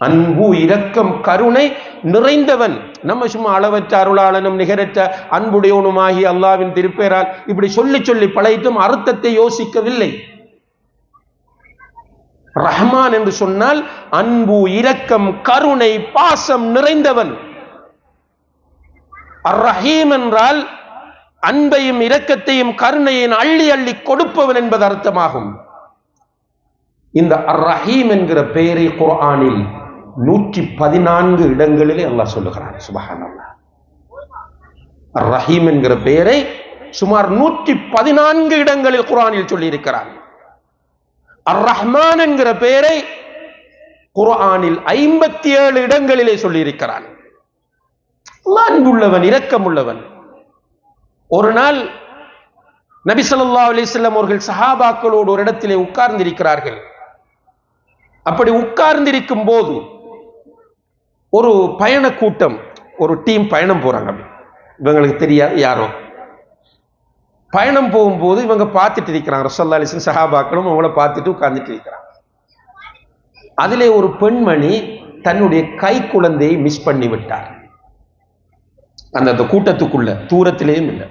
அன்பு, இரக்கம், கருணை நிறைந்தவன். நம்ம சும்மா அளவற்ற அருளாளனும் நிகரற்ற அன்புடையவனுமாகி அல்லாவின் திருப்பேரால் இப்படி சொல்லி சொல்லி பழகிட்டும் அர்த்தத்தை யோசிக்கவில்லை. ரஹ்மான் என்று சொன்னால் அன்பு, இரக்கம், கருணை, பாசம் நிறைந்தவன். அர் ரஹீம் என்றால் அன்பையும் இரக்கத்தையும் கருணையும் அள்ளி அள்ளி கொடுப்பவன் என்பது அர்த்தமாகும். இந்த அர் ரஹீம் என்கிற பெயரை குர்ஆனில் 114 இடங்களிலே அல்லாஹ் சொல்லுகிறான். சுப்ஹானல்லாஹ். அர் ரஹீம் என்கிற பெயரை சுமார் 114 இடங்களில் குர்ஆனில் சொல்லி இருக்கிறான். அர் ரஹ்மான் என்கிற பெயரை குர்ஆனில் 57 இடங்களிலே சொல்லி இருக்கிறான். அன்புள்ளவன், இரக்கம் உள்ளவன். ஒரு நாள் நபி ஸல்லல்லாஹு அலைஹி வஸல்லம் அவர்கள் சஹாபாக்களோடு ஒரு இடத்திலே உட்கார்ந்திருக்கிறார்கள். அப்படி உட்கார்ந்திருக்கும் போது ஒரு பயண கூட்டம், ஒரு டீம் பயணம் போறாங்க. இவங்களுக்கு தெரியாது யாரோ. பயணம் போகும்போது இவங்க பார்த்துட்டு இருக்கிறாங்க, ரசூலுல்லாஹி அலைஹி வஸல்லம் சஹாபாக்களும் அவங்கள பார்த்துட்டு உட்கார்ந்துட்டு இருக்கிறாங்க. அதிலே ஒரு பெண்மணி தன்னுடைய கை குழந்தையை மிஸ் பண்ணி விட்டார். அந்த கூட்டத்துக்குள்ள, தூரத்திலேயும் இல்லை,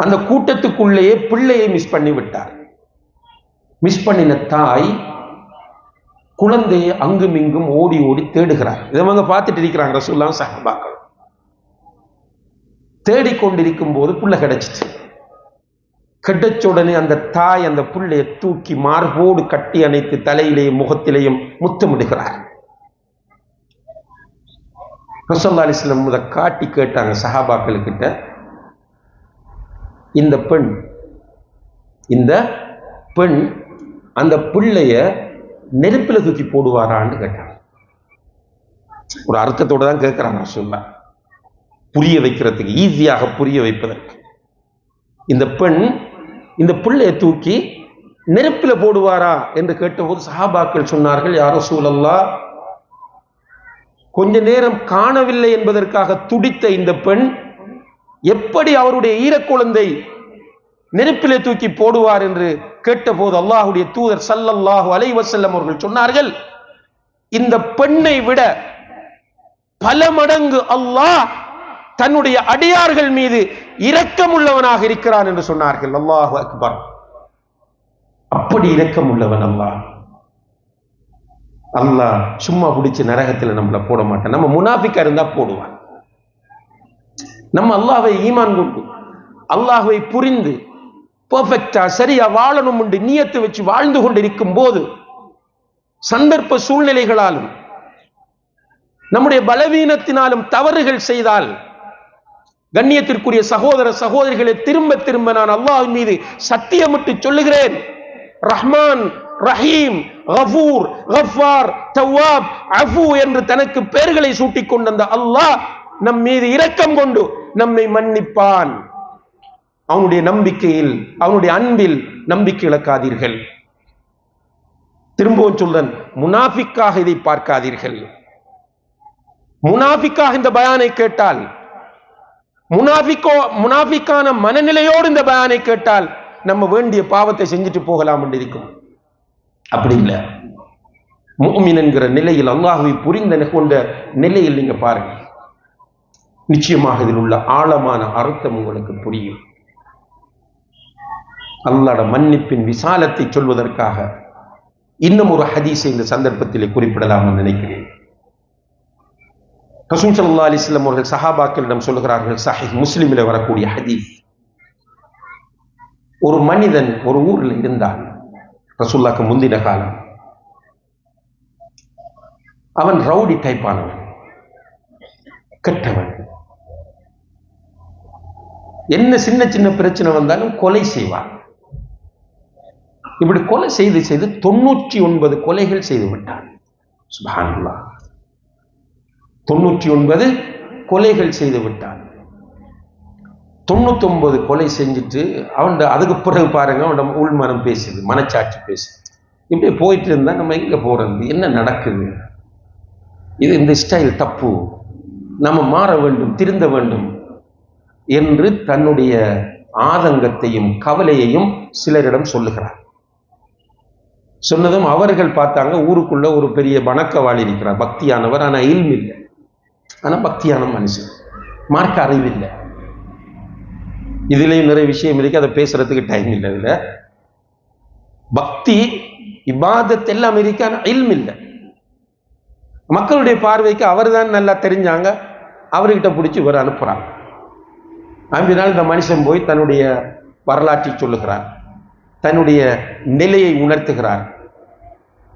அந்த கூட்டத்துக்குள்ளேயே பிள்ளையை மிஸ் பண்ணி விட்டார். மிஸ் பண்ணின தாய் குழந்தையை அங்கும் இங்கும் ஓடி ஓடி தேடுகிறார். இவங்க பார்த்துட்டு இருக்கிறாங்க ரசூலுல்லாஹ் சஹாபாக்கள். தேடிக்கொண்டிருக்கும் போது புள்ள கிடைச்சிச்சு. கிடைச்ச உடனே அந்த தாய் அந்த புள்ளையை தூக்கி மார்போடு கட்டி அணைத்து தலையிலேயும் முகத்திலேயும் முத்தமிடுகிறார். ரசூலுல்லாஹி அலைஹி வஸல்லம் இதை காட்டி கேட்டாங்க சஹாபாக்கள் கிட்ட, இந்த பெண் அந்த பிள்ளைய நெருப்பில தூக்கி போடுவாரான்னு கேட்டாங்க. ஒரு அர்த்தத்தோட தான் கேட்கிறாங்க ரசூலுல்லாஹ், புரிய வைக்கிறதுக்கு, ஈஸியாக புரிய வைப்பதற்கு. இந்த பெண் இந்த பிள்ளைய தூக்கி நெருப்பில போடுவாரா என்று கேட்டபோது சஹாபாக்கள் சொன்னார்கள், யா ரசூலல்லாஹ், கொஞ்ச நேரம் காணவில்லை என்பதற்காக துடித்த இந்த பெண் எப்படி அவருடைய ஈரக்குழந்தை நெருப்பிலே தூக்கி போடுவார் என்று கேட்டபோது அல்லாஹ்வுடைய தூதர் ஸல்லல்லாஹு அலைஹி வஸல்லம் அவர்கள் சொன்னார்கள், இந்த பெண்ணை விட பல மடங்கு அல்லாஹ் தன்னுடைய அடியார்கள் மீது இரக்கம் உள்ளவனாக இருக்கிறான் என்று சொன்னார்கள். அல்லாஹு அக்பர். அப்படி இரக்கம் உள்ளவன் அல்லாஹ். அல்லாஹ் சும்மா பிடிச்சு நரகத்தில் நம்மளை போட மாட்டான். நம்ம முனாஃபிக்கா இருந்தா போடுவான். நம்ம அல்லாஹ்வை ஈமான் கொண்டு அல்லாஹ்வை புரிந்து பெர்ஃபெக்டா சரியா வாழணும் என்று நியத்து வச்சு வாழ்ந்து கொண்டிருக்கும் போது சந்தர்ப்ப சூழ்நிலைகளாலும் நம்முடைய பலவீனத்தினாலும் தவறுகள் செய்தால், கண்ணியத்திற்குரிய சகோதர சகோதரிகளை, திரும்ப திரும்ப நான் அல்லாஹ்வின் மீது சத்தியமிட்டு சொல்லுகிறேன், ரஹ்மான், ரஹீம், கஃபூர், கஃபார், தவ்வாப், அஃபு என்று தனக்கு பெயர்களை சூட்டிக் கொண்ட அல்லாஹ் நம் மீது இரக்கம் கொண்டு நம்மை மன்னிப்பான். அவனுடைய நம்பிக்கையில், அவனுடைய அன்பில் நம்பிக்கை இழக்காதீர்கள். திரும்பவும் சொல்றேன், முனாஃபிக்காக இதை பார்க்காதீர்கள். முனாஃபிக்காக இந்த பயானை கேட்டால், முனாஃபிக்கான மனநிலையோடு இந்த பயானை கேட்டால் நம்ம வேண்டிய பாவத்தை செஞ்சுட்டு போகலாம் என்று இருக்கும். அப்படி இல்லை. முஃமின் என்கிற நிலையில், அல்லாஹ்வை புரிந்த கொண்ட நிலையில் நீங்க பாருங்க, நிச்சயமாக இதில் உள்ள ஆழமான அர்த்தம் உங்களுக்கு புரியும். அல்லாஹ்வுடைய மன்னிப்பின் விசாலத்தை சொல்வதற்காக இன்னும் ஒரு ஹதீஸை இந்த சந்தர்ப்பத்தில் குறிப்பிடலாம் நினைக்கிறேன். ரசூல் ஸல்லல்லாஹு அலைஹி வஸல்லம் அவர்கள் சஹாபாக்களிடம் சொல்லுகிறார்கள், சஹீஹ் முஸ்லிமில் வரக்கூடிய ஹதீஸ். ஒரு மனிதன் ஒரு ஊரில் இருந்தான், ரசூலுல்லாஹ்க்கு முந்தின காலம். அவன் ரவுடி டைப்பானவன், கெட்டவன். என்ன சின்ன சின்ன பிரச்சனை வந்தாலும் கொலை செய்வான். இப்படி கொலை செய்து 99 கொலைகள் செய்து விட்டான். சுப்ஹானல்லாஹ், 99 கொலைகள் செய்து விட்டான். 99 கொலை செஞ்சுட்டு அவன் அதுக்கு பிறகு பாருங்க, அவன் உள்மனம் பேசுது, மனச்சாட்சி பேசுது. இப்படி போயிட்டு இருந்தா நம்ம எங்க போறது, என்ன நடக்குது, இது இந்த ஸ்டைல் தப்பு, நம்ம மாற வேண்டும், திருந்த வேண்டும் என்று தன்னுடைய ஆதங்கத்தையும் கவலையையும் சிலரிடம் சொல்லுகிறார். சொன்னதும் அவர்கள் பார்த்தாங்க, ஊருக்குள்ள ஒரு பெரிய வணக்கவாளி இருக்கிறார், பக்தியானவர். ஆனா இல்ம் இல்லை, ஆனா பக்தியான மனுஷன், மார்க்க அறிவில்லை. இதுலயும் நிறைய விஷயம் இருக்கு, அதை பேசுறதுக்கு டைம் இல்லை. இதுல பக்தி இபாதத் எல்லாம் இருக்கு, ஆனா இல்ம் இல்லை. மக்களுடைய பார்வைக்கு அவர் தான் நல்லா தெரிஞ்சாங்க, அவர்கிட்ட பிடிச்சி இவர் அனுப்புறாங்க. அன்பினால் இந்த மனுஷன் போய் தன்னுடைய வரலாற்றை சொல்லுகிறார், தன்னுடைய நிலையை உணர்த்துகிறார்.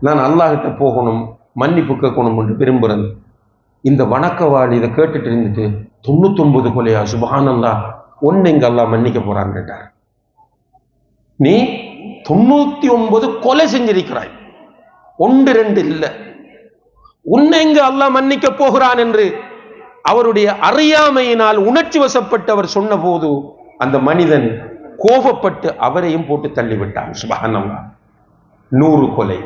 நான் அல்லாஹ்கிட்ட போகணும், மன்னிப்பு கேட்கணும் என்று விரும்புகிறேன். இந்த வணக்கவாளி இதை கேட்டுட்டு இருந்துட்டு 99 கொலையா, சுப்ஹானல்லாஹ், ஒன்னு இங்க அல்லாஹ் மன்னிக்க போறான்னு கேட்டார். நீ 99 கொலை செஞ்சிருக்கிறாய், 1-2 இல்லை, உன்னை இங்கு அல்லாஹ் மன்னிக்க போகிறான் என்று அவருடைய அறியாமையினால் உணர்ச்சி வசப்பட்டவர் சொன்ன போது அந்த மனிதன் கோபப்பட்டு அவரையும் போட்டு தள்ளிவிட்டான். சுப்ஹானல்லாஹ், 100 கொலை.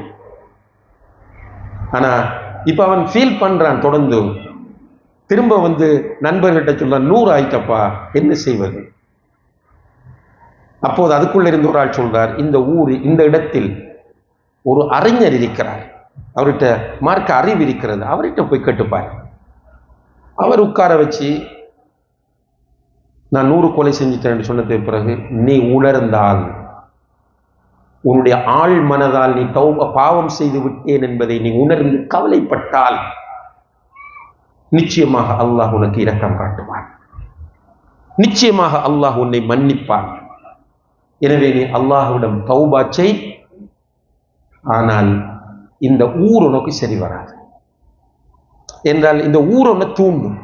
ஆனா இப்ப அவன் ஃபீல் பண்றான், தொடர்ந்து திரும்ப வந்து நண்பர்கிட்ட சொல்றான், 100 ஆயிட்டப்பா, என்ன செய்வது? அப்போது அதுக்குள்ள இருந்து ஒரு ஆள் சொல்றார், இந்த ஊர், இந்த இடத்தில் ஒரு அறிஞர் இருக்கிறார், அவர்கிட்ட மார்க்க அறிவு இருக்கிறது, அவர்கிட்ட போய் கேட்டுப்பார். அவர் உட்கார வச்சு, நான் 100 கொலை செஞ்சிட்டேன் சொன்னதுக்கு பிறகு, நீ உணர்ந்தால், உன்னுடைய ஆள் மனதால் நீ பாவம் செய்து விட்டேன் என்பதை நீ உணர்ந்து கவலைப்பட்டால் நிச்சயமாக அல்லாஹ் உனக்கு இரக்கம் காட்டுவான், நிச்சயமாக அல்லாஹ் உன்னை மன்னிப்பான். எனவே நீ அல்லாஹ்விடம் தௌபா செய். ஆனால் இந்த ஊர் உனக்கு சரி வராது என்றால், இந்த ஊர் உன்னை தூண்டும்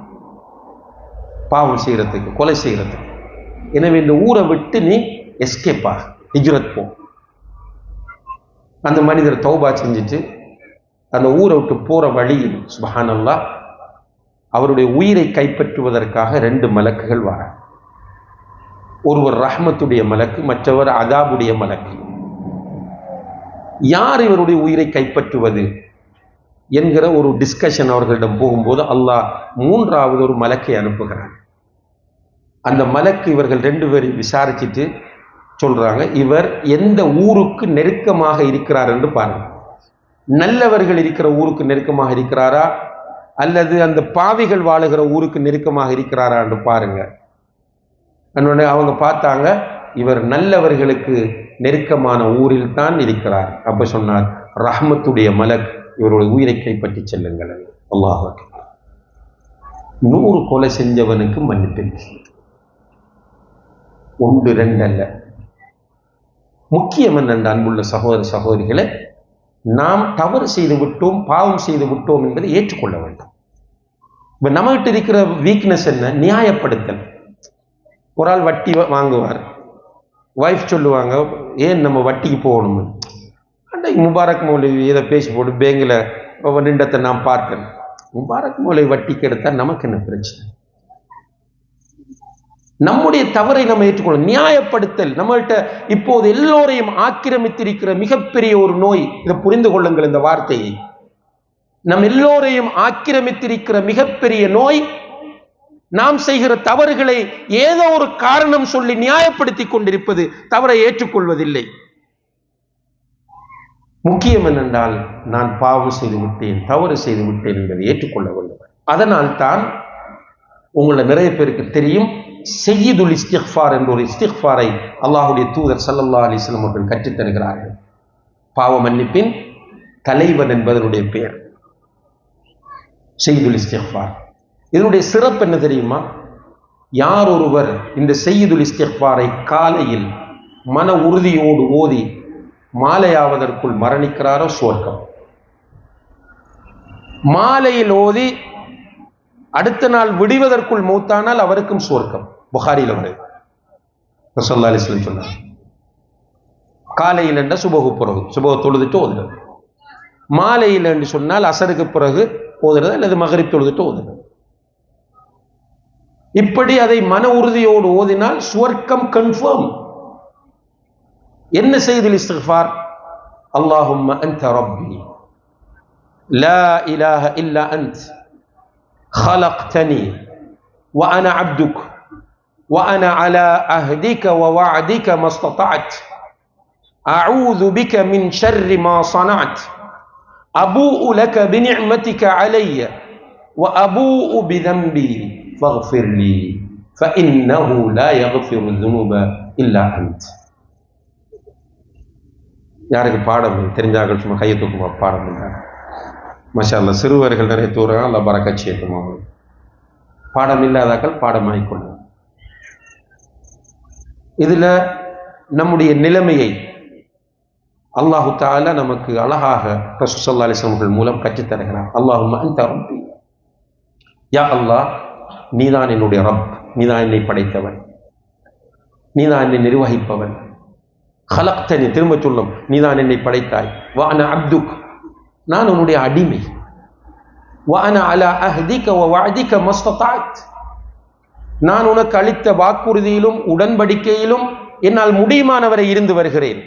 பாவம் செய்யறதுக்கு, கொலை செய்யறதுக்கு. எனவே இந்த ஊரை விட்டு நீ எஸ்கேப் ஆக, ஹிஜ்ரத் போ. அந்த மனிதர் தௌபா செஞ்சுட்டு அந்த ஊரை விட்டு போற வழியில், சுப்ஹானல்லாஹ், அவருடைய உயிரை கைப்பற்றுவதற்காக 2 மலக்குகள் வர. ஒருவர் ரஹ்மத்துடைய மலக்கு, மற்றவர் அதாபுடைய மலக்கு. யார் இவருடைய உயிரை கைப்பற்றுவது என்கிற ஒரு டிஸ்கஷன் அவர்களிடம் போகும்போது அல்லாஹ் 3வது ஒரு மலக்கை அனுப்புகிறார். அந்த மலக்கு இவர்கள் 2 பேரையும் விசாரிச்சுட்டு சொல்றாங்க, இவர் எந்த ஊருக்கு நெருக்கமாக இருக்கிறார் என்று பாருங்க. நல்லவர்கள் இருக்கிற ஊருக்கு நெருக்கமாக இருக்கிறாரா, அல்லது அந்த பாவிகள் வாழுகிற ஊருக்கு நெருக்கமாக இருக்கிறாரா என்று பாருங்க. அவங்க பார்த்தாங்க, இவர் நல்லவர்களுக்கு நெருக்கமான ஊரில் தான் இருக்கிறார். அப்ப சொன்னார், ரஹ்மத்துடைய மலக், இவருடைய உயிரை கைப்பற்றி செல்லுங்கள். அல்லாஹ் அக்பர். 100 கொலை செஞ்சவனுக்கு மன்னிப்பில்லை, 1-2 அல்ல. முக்கியம் என்ன, அன்புள்ள சகோதர சகோதரிகளை, நாம் தவறு செய்து விட்டோம், பாவம் செய்து விட்டோம் என்பதை ஏற்றுக்கொள்ள வேண்டும். இப்ப நம்மகிட்ட இருக்கிற வீக்னஸ் என்ன, நியாயப்படுத்தல். ஒரு ஆள் வட்டி வாங்குவார், வைஃப் சொல்லுவாங்க, ஏன் நம்ம வட்டிக்கு போகணும், அன்றைக்கு முபாரக் மௌலவி இதை பேசி போட்டு பேங்கில் நின்றத்தை நான் பார்த்தேன். முபாரக் மௌலவி வட்டிக்கு எடுத்தால் நமக்கு என்ன பிரச்சனை? நம்முடைய தவறை நம்ம ஏற்றுக்கொள்ள நியாயப்படுத்தல். நம்மள்கிட்ட இப்போது எல்லோரையும் ஆக்கிரமித்திருக்கிற மிகப்பெரிய ஒரு நோய், இதை புரிந்து கொள்ளுங்கள் இந்த வார்த்தையை. நம் எல்லோரையும் ஆக்கிரமித்திருக்கிற மிகப்பெரிய நோய், நாம் செய்கிற தவறுகளை ஏதோ ஒரு காரணம் சொல்லி நியாயப்படுத்தி கொண்டிருப்பது, தவறை ஏற்றுக்கொள்வதில்லை. முக்கியம் என்னென்றால், நான் பாவம் செய்து விட்டேன், தவறு செய்து விட்டேன் என்பதை ஏற்றுக்கொள்ள வேண்டும். அதனால் தான் உங்களை நிறைய பேருக்கு தெரியும், சய்யிதுல் இஸ்திக்ஃபார் என்ற ஒரு இஸ்திக்ஃபாரை அல்லாஹ்வுடைய தூதர் ஸல்லல்லாஹு அலைஹி வஸல்லம் அவர்கள் கற்றுத் தருகிறார்கள். பாவ மன்னிப்பின் தலைவன் என்பதனுடைய பெயர் சய்யிதுல் இஸ்திக்ஃபார். இதனுடைய சிறப்பு என்ன தெரியுமா? யார் ஒருவர் இந்த சய்யிதுல் இஸ்திக்ஃபாரை காலையில் மன உறுதியோடு ஓதி மாலையாவதற்குள் மரணிக்கிறாரோ சுவர்க்கம். மாலையில் ஓதி அடுத்த நாள் விடுவதற்குள் மௌத்தானால் அவருக்கும் சுவர்க்கம். புகாரியில் வருது. ரசூலுல்லாஹி அலைஹி வஸல்லம் சொன்னார், காலையில் என்ற சுபஹு பிறகு, சுபஹு தொழுதுட்டு ஓதுறது. மாலையில் என்று சொன்னால் அசருக்கு பிறகு ஓதுறது, அல்லது மகரிப் தொழுதுட்டு ஓதுறது. இப்படி அதை மன உறுதியோடு ஓதினால் சுவர்க்கம் கன்ஃபார்ம். என்ன செய்யுதுல் இஸ்திக்ஃபார்? அல்லாஹும்ம அன்த ரப்பி லா இலாஹ இல்லா அன்த் خلقتني وأنا عبدك وأنا على عهدك ووعدك ما استطعت أعوذ بك من شر ما صنعت أبوء لك بنعمتك علي وأبوء بذنبي فاغفر لي فإنه لا يغفر الذنوب إلا أنت. யாருக்கு பாடம் தெரிஞ்சார்கள் சும்மா கையை தூக்குமா? பாடம் இல்லை. மாஷா அல்லாஹ், சிறுவர்கள் நிறைய தூரம் அல்ல பரக்கத் செய்யட்டுமா. பாடம் இல்லாதாக்கள் பாடமாய்க்கொள்ளும். இதுல நம்முடைய நிலைமையை அல்லாஹு தஆலா நமக்கு அழகாக ரசூல் ஸல்லல்லாஹு அலைஹி வஸல்லம் மூலம் கற்றுத் தருகிறார். அல்லாஹும்ம அன்த ரப்பி, யா அல்லாஹ், நீதான் என்னுடைய ரப், நீதான் என்னை படைத்தவன், நீதான் என்னை நிர்வகிப்பவன். خلقتني, திரும்ப சொல்லும், நீதான் என்னை படைத்தாய். وأنا عبدك, நான் உன்னுடைய அடிமை. وأنا على عهدك ووعدك ما استطعت, நான் உனக்கு அளித்த வாக்குறுதியிலும் உடன்படிக்கையிலும் என்னால் முடியுமானவரை இருந்து வருகிறேன்.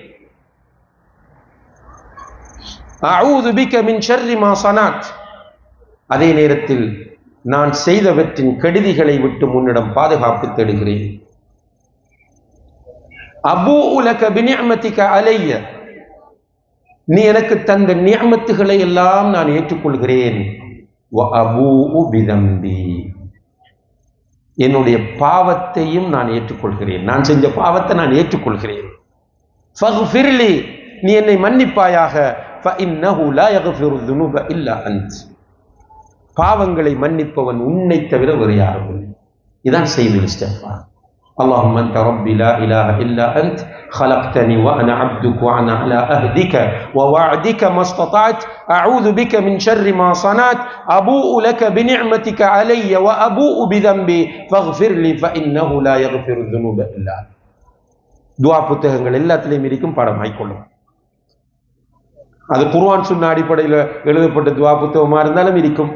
أعوذ بك من شر ما صنعت, அதே நேரத்தில் நான் செய்தவற்றின் கெடுதிகளை விட்டு முன்னிடம் பாதுகாப்பு தேடுகிறேன். அபூஉ லக பினிஅமதிக அலைய, நீ எனக்கு தந்த நிஅமத்துகளை எல்லாம் நான் ஏற்றுக்கொள்கிறேன். வ அபூஉ பிதம்பி, என்னுடைய பாவத்தையும் நான் ஏற்றுக்கொள்கிறேன், நான் செஞ்ச பாவத்தை நான் ஏற்றுக்கொள்கிறேன். ஃபக்ஃபிர்லி, நீ என்னை மன்னிப்பாயாக. ஃபஇன்னஹு லா யக்ஃபிரு ذுனூப இல்லா அன்த், பாவங்களை மன்னிப்பவன் உன்னை தவிர வேறு யாரும் இல்லை. இதான் செய்யுதுல் இஸ்திக்ஃபார். اللهم أنت ربي لا إله إلا أنت خلقتني وأنا عبدك وأنا على عهدك ووعدك ما استطعت أعوذ بك من شر ما صنعت أبوء لك بنعمتك علي وأبوء بذنبي فاغفر لي فإنه لا يغفر الذنوب إلا أنت. துஆ புத்தகங்கள் எல்லாத்திலையும் இருக்கும், பாடமாய்க்கொள்ளும். அது குர்ஆன் சுன்னா அடிப்படையில் எழுதப்பட்ட துஆ புத்தகமா இருந்தாலும் இருக்கும்,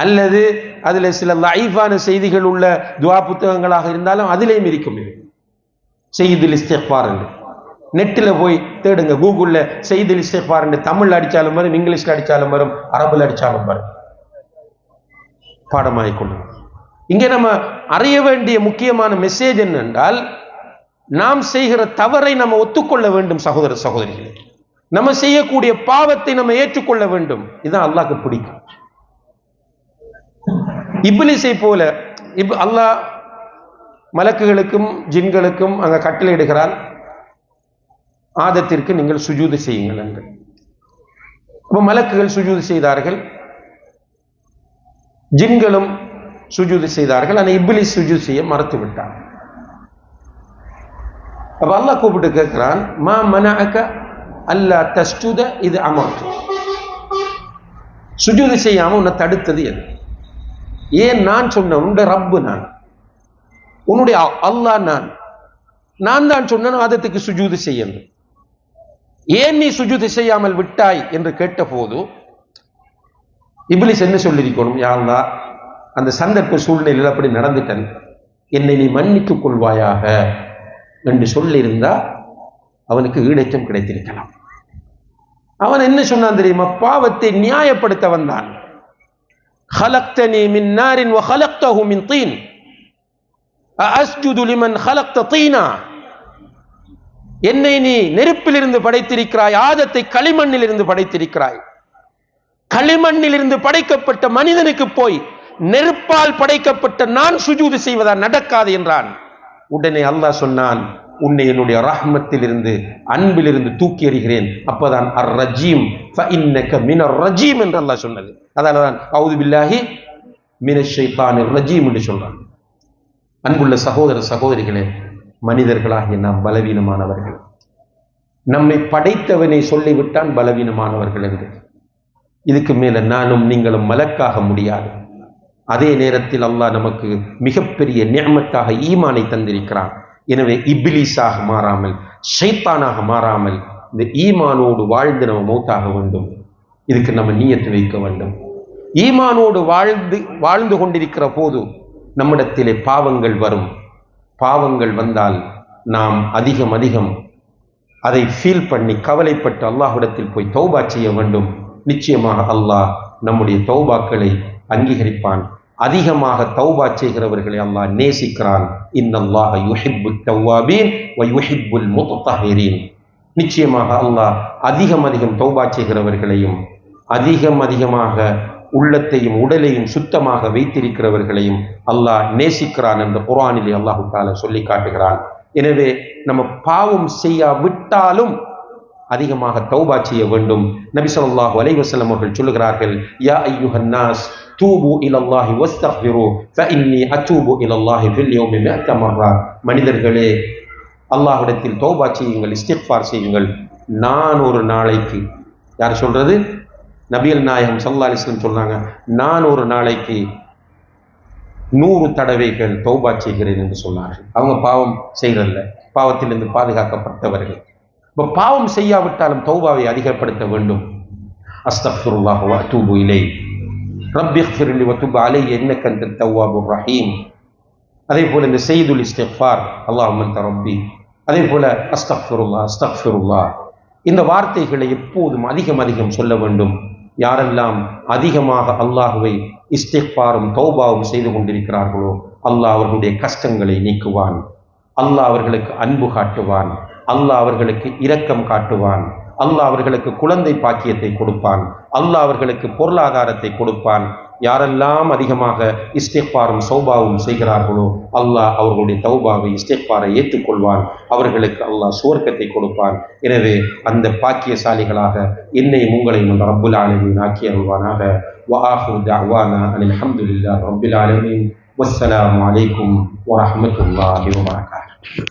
அல்லது அதில் சில லைஃபான செய்திகள் உள்ள துஆ புத்தகங்களாக இருந்தாலும் அதிலேயும் இருக்கும். இது சய்யிதுல் இஸ்திக்ஃபார் என்று நெட்டில் போய் தேடுங்க, கூகுளில் சய்யிதுல் இஸ்திக்ஃபார் என்று தமிழ் அடித்தாலும் வரும், இங்கிலீஷில் அடித்தாலும் வரும், அரபில் அடித்தாலும் வரும். பாடமாய்க்கொள்ளும். இங்கே நம்ம அறிய வேண்டிய முக்கியமான மெசேஜ் என்னென்றால், நாம் செய்கிற தவறை நம்ம ஒத்துக்கொள்ள வேண்டும். சகோதர சகோதரிகளே, நம்ம செய்யக்கூடிய பாவத்தை நம்ம ஏற்றுக்கொள்ள வேண்டும். இதுதான் அல்லாஹ்க்கு பிடிக்கும். இப்லீஸை போல அல்லாஹ் மலக்குகளுக்கும் ஜின்களுக்கும் அங்க கட்டளையிடுகிறார், ஆதத்திற்கு நீங்கள் சுஜூது செய்யுங்கள் என்று. அப்ப மலக்குகள் சுஜூது செய்தார்கள், ஜின்களும் சுஜூது செய்தார்கள். ஆனால் இப்லீஸ் சுஜூது செய்ய மறுத்து விட்டார். அப்ப அல்லாஹ் கூப்பிட்டு கேட்கிறான், மா மனஅக அல்லா தஸ்ஜுத இது அமர்த்து, சுஜூது செய்யாம உன்னை தடுத்தது எது? ஏன்? நான் சொன்ன உன்னுடைய ரப்பு நான், உன்னுடைய அல்லாஹ் நான் தான் சொன்னேன் ஆதத்துக்கு சுஜூது செய்யணும். ஏன் நீ சுஜூது செய்யாமல் விட்டாய் என்று கேட்ட போது இப்லீஸ் என்ன சொல்லியிருக்கணும்? யா அல்லாஹ், அந்த சந்தர்ப்ப சூழ்நிலையில் அப்படி நடந்துட்டேன், என்னை நீ மன்னித்துக் கொள்வாயாக என்று சொல்லியிருந்தா அவனுக்கு ஈடேற்றம் கிடைத்திருக்கலாம். அவன் என்ன சொன்னான் தெரியுமா? பாவத்தை நியாயப்படுத்த வந்தான். خلقتني من نار وخلقته من طين أأسجد لمن خلقت طينا. என்னை நீ நெருப்பிலிருந்து படைத்திருக்கிறாய், ஆதத்தை களிமண்ணில் இருந்து படைத்திருக்கிறாய். களிமண்ணில் இருந்து படைக்கப்பட்ட மனிதனுக்கு போய் நெருப்பால் படைக்கப்பட்ட நான் சுஜூது செய்வதா? நடக்காது என்றான். உடனே அல்லாஹ் சொன்னான், உன்னை என்னுடைய ரஹ்மத்தில் இருந்து அன்பிலிருந்து தூக்கி எறிகிறேன். அப்பதான் அர் ரஜீம் ஃபஇன்னக மினர் ரஜீம் என்று அல்லாஹ் சொன்னது. அதனால்தான் அஊது பில்லாஹி மினஷ் ஷைத்தானிர் ரஜீம் என்று சொல்றான். அன்புள்ள சகோதர சகோதரிகளே, மனிதர்களாகிய நாம் பலவீனமானவர்கள். நம்மை படைத்தவனை சொல்லிவிட்டான் பலவீனமானவர்கள் என்று. இதுக்கு மேல நானும் நீங்களும் மலக்காக முடியாது. அதே நேரத்தில் அல்லாஹ் நமக்கு மிகப்பெரிய நிஅமத்தாக ஈமானை தந்திருக்கிறான். எனவே இப்லீஸாக மாறாமல், ஷைத்தானாக மாறாமல் இந்த ஈமானோடு வாழ்ந்து நம்ம மௌத்தாக வேண்டும். இதுக்கு நம்ம நியத்து வைக்க வேண்டும். ஈமானோடு வாழ்ந்து கொண்டிருக்கிற போது நம்மிடத்திலே பாவங்கள் வரும். பாவங்கள் வந்தால் நாம் அதிகம் அதை ஃபீல் பண்ணி கவலைப்பட்டு அல்லாஹ்விடத்தில் போய் தௌபா செய்ய வேண்டும். நிச்சயமாக அல்லாஹ் நம்முடைய தௌபாக்களை அங்கீகரிப்பான். அதிகமாக தௌபா செய்கிறவர்களை அல்லாஹ் நேசிக்கிறான். இன்னல்லாஹ யுஹிப்புத் தவ்வாபீன் வ யுஹிப்புல் முத்தஹிரீன். நிச்சயமாக அல்லாஹ் அதிகம் தௌபா செய்கிறவர்களையும் அதிகமாக உள்ளத்தையும் உடலையும் சுத்தமாக வைத்திருக்கிறவர்களையும் அல்லாஹ் நேசிக்கிறான் என்று குர்ஆனிலே அல்லாஹ் தஆலா சொல்லி காட்டுகிறான். எனவே நம்ம பாவம் செய்யாவிட்டாலும் அதிகமாக தௌபா செய்ய வேண்டும். நபி ஸல்லல்லாஹு அலைஹி வஸல்லம் அவர்கள் சொல்லுகிறார்கள், யா அய்யுஹன் நாஸ் தூபு இலல்லாஹி வஸ்தக்ஃபிரு ஃபஇன்னி அதூபு இலல்லாஹி ஃபில் யௌமி 100 மர்ரா. மனிதர்களே, அல்லாஹ்விடத்தில் தௌபா செய்யுங்கள், இஸ்திக்ஃபார் செய்யுங்கள். நான் ஒரு நாளைக்கு, யார் சொல்றது? நபிகள் நாயகம் ஸல்லல்லாஹு அலைஹி வஸல்லம் சொல்றாங்க, நான் ஒரு நாளைக்கு 100 தடவைகள் தௌபா செய்கிறேன் என்று சொன்னார்கள். அவங்க பாவம் செய்யறதில்ல, பாவத்திலிருந்து பாதுகாக்கப்பட்டவர்கள். இப்போ பாவம் செய்யாவிட்டாலும் தௌபாவை அதிகப்படுத்த வேண்டும். அஸ்தக்ஃபிருல்லாஹ் வ அதூபு இலைஹ் ரப்பிக்ஃபிர்லி வ துப் அலைய இன்னக அன்தத் தவ்வாபுர் ரஹீம். அதே போல இந்த செய்துல் இஸ்திக்ஃபார், அல்லாஹும்ம அன்த ரப்பி. அதே போல அஸ்தக்ஃபிருல்லாஹ். இந்த வார்த்தைகளை எப்போதும் அதிகம் சொல்ல வேண்டும். யாரெல்லாம் அதிகமாக அல்லாஹுவை இஸ்திக்ஃபாரும் தௌபாவும் செய்து கொண்டிருக்கிறார்களோ அல்லாஹ் அவர்களுடைய கஷ்டங்களை நீக்குவான். அல்லாஹ் அவர்களுக்கு அன்பு காட்டுவான். அல்லாஹ் அவர்களுக்கு இரக்கம் காட்டுவான். அல்லாஹ் அவர்களுக்கு குழந்தை பாக்கியத்தை கொடுப்பான். அல்லாஹ் அவர்களுக்கு பொருளாதாரத்தை கொடுப்பான். யாரெல்லாம் அதிகமாக இஸ்திக்ஃபாரும் தௌபாவும் செய்கிறார்களோ அல்லாஹ் அவர்களுடைய தௌபாவை இஸ்திக்ஃபாரை ஏற்றுக்கொள்வான். அவர்களுக்கு அல்லாஹ் சுவர்க்கத்தை கொடுப்பான். எனவே அந்த பாக்கியசாலிகளாக என்னையும் உங்களையும் ரப்புல் ஆலமீன் ஆக்கி அருள்வானாக. வ ஆகிரு தஅவானா அனில் ஹம்துலில்லாஹி ரப்பில் ஆலமீன். வஸ்ஸலாமு அலைக்கும் வ ரஹ்மத்துல்லாஹி வ பரகாத்துஹு.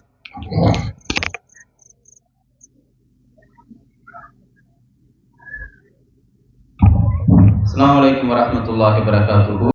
அஸ்ஸலாமு அலைக்கும் வரஹ்மத்துல்லாஹி வபரகாத்துஹு.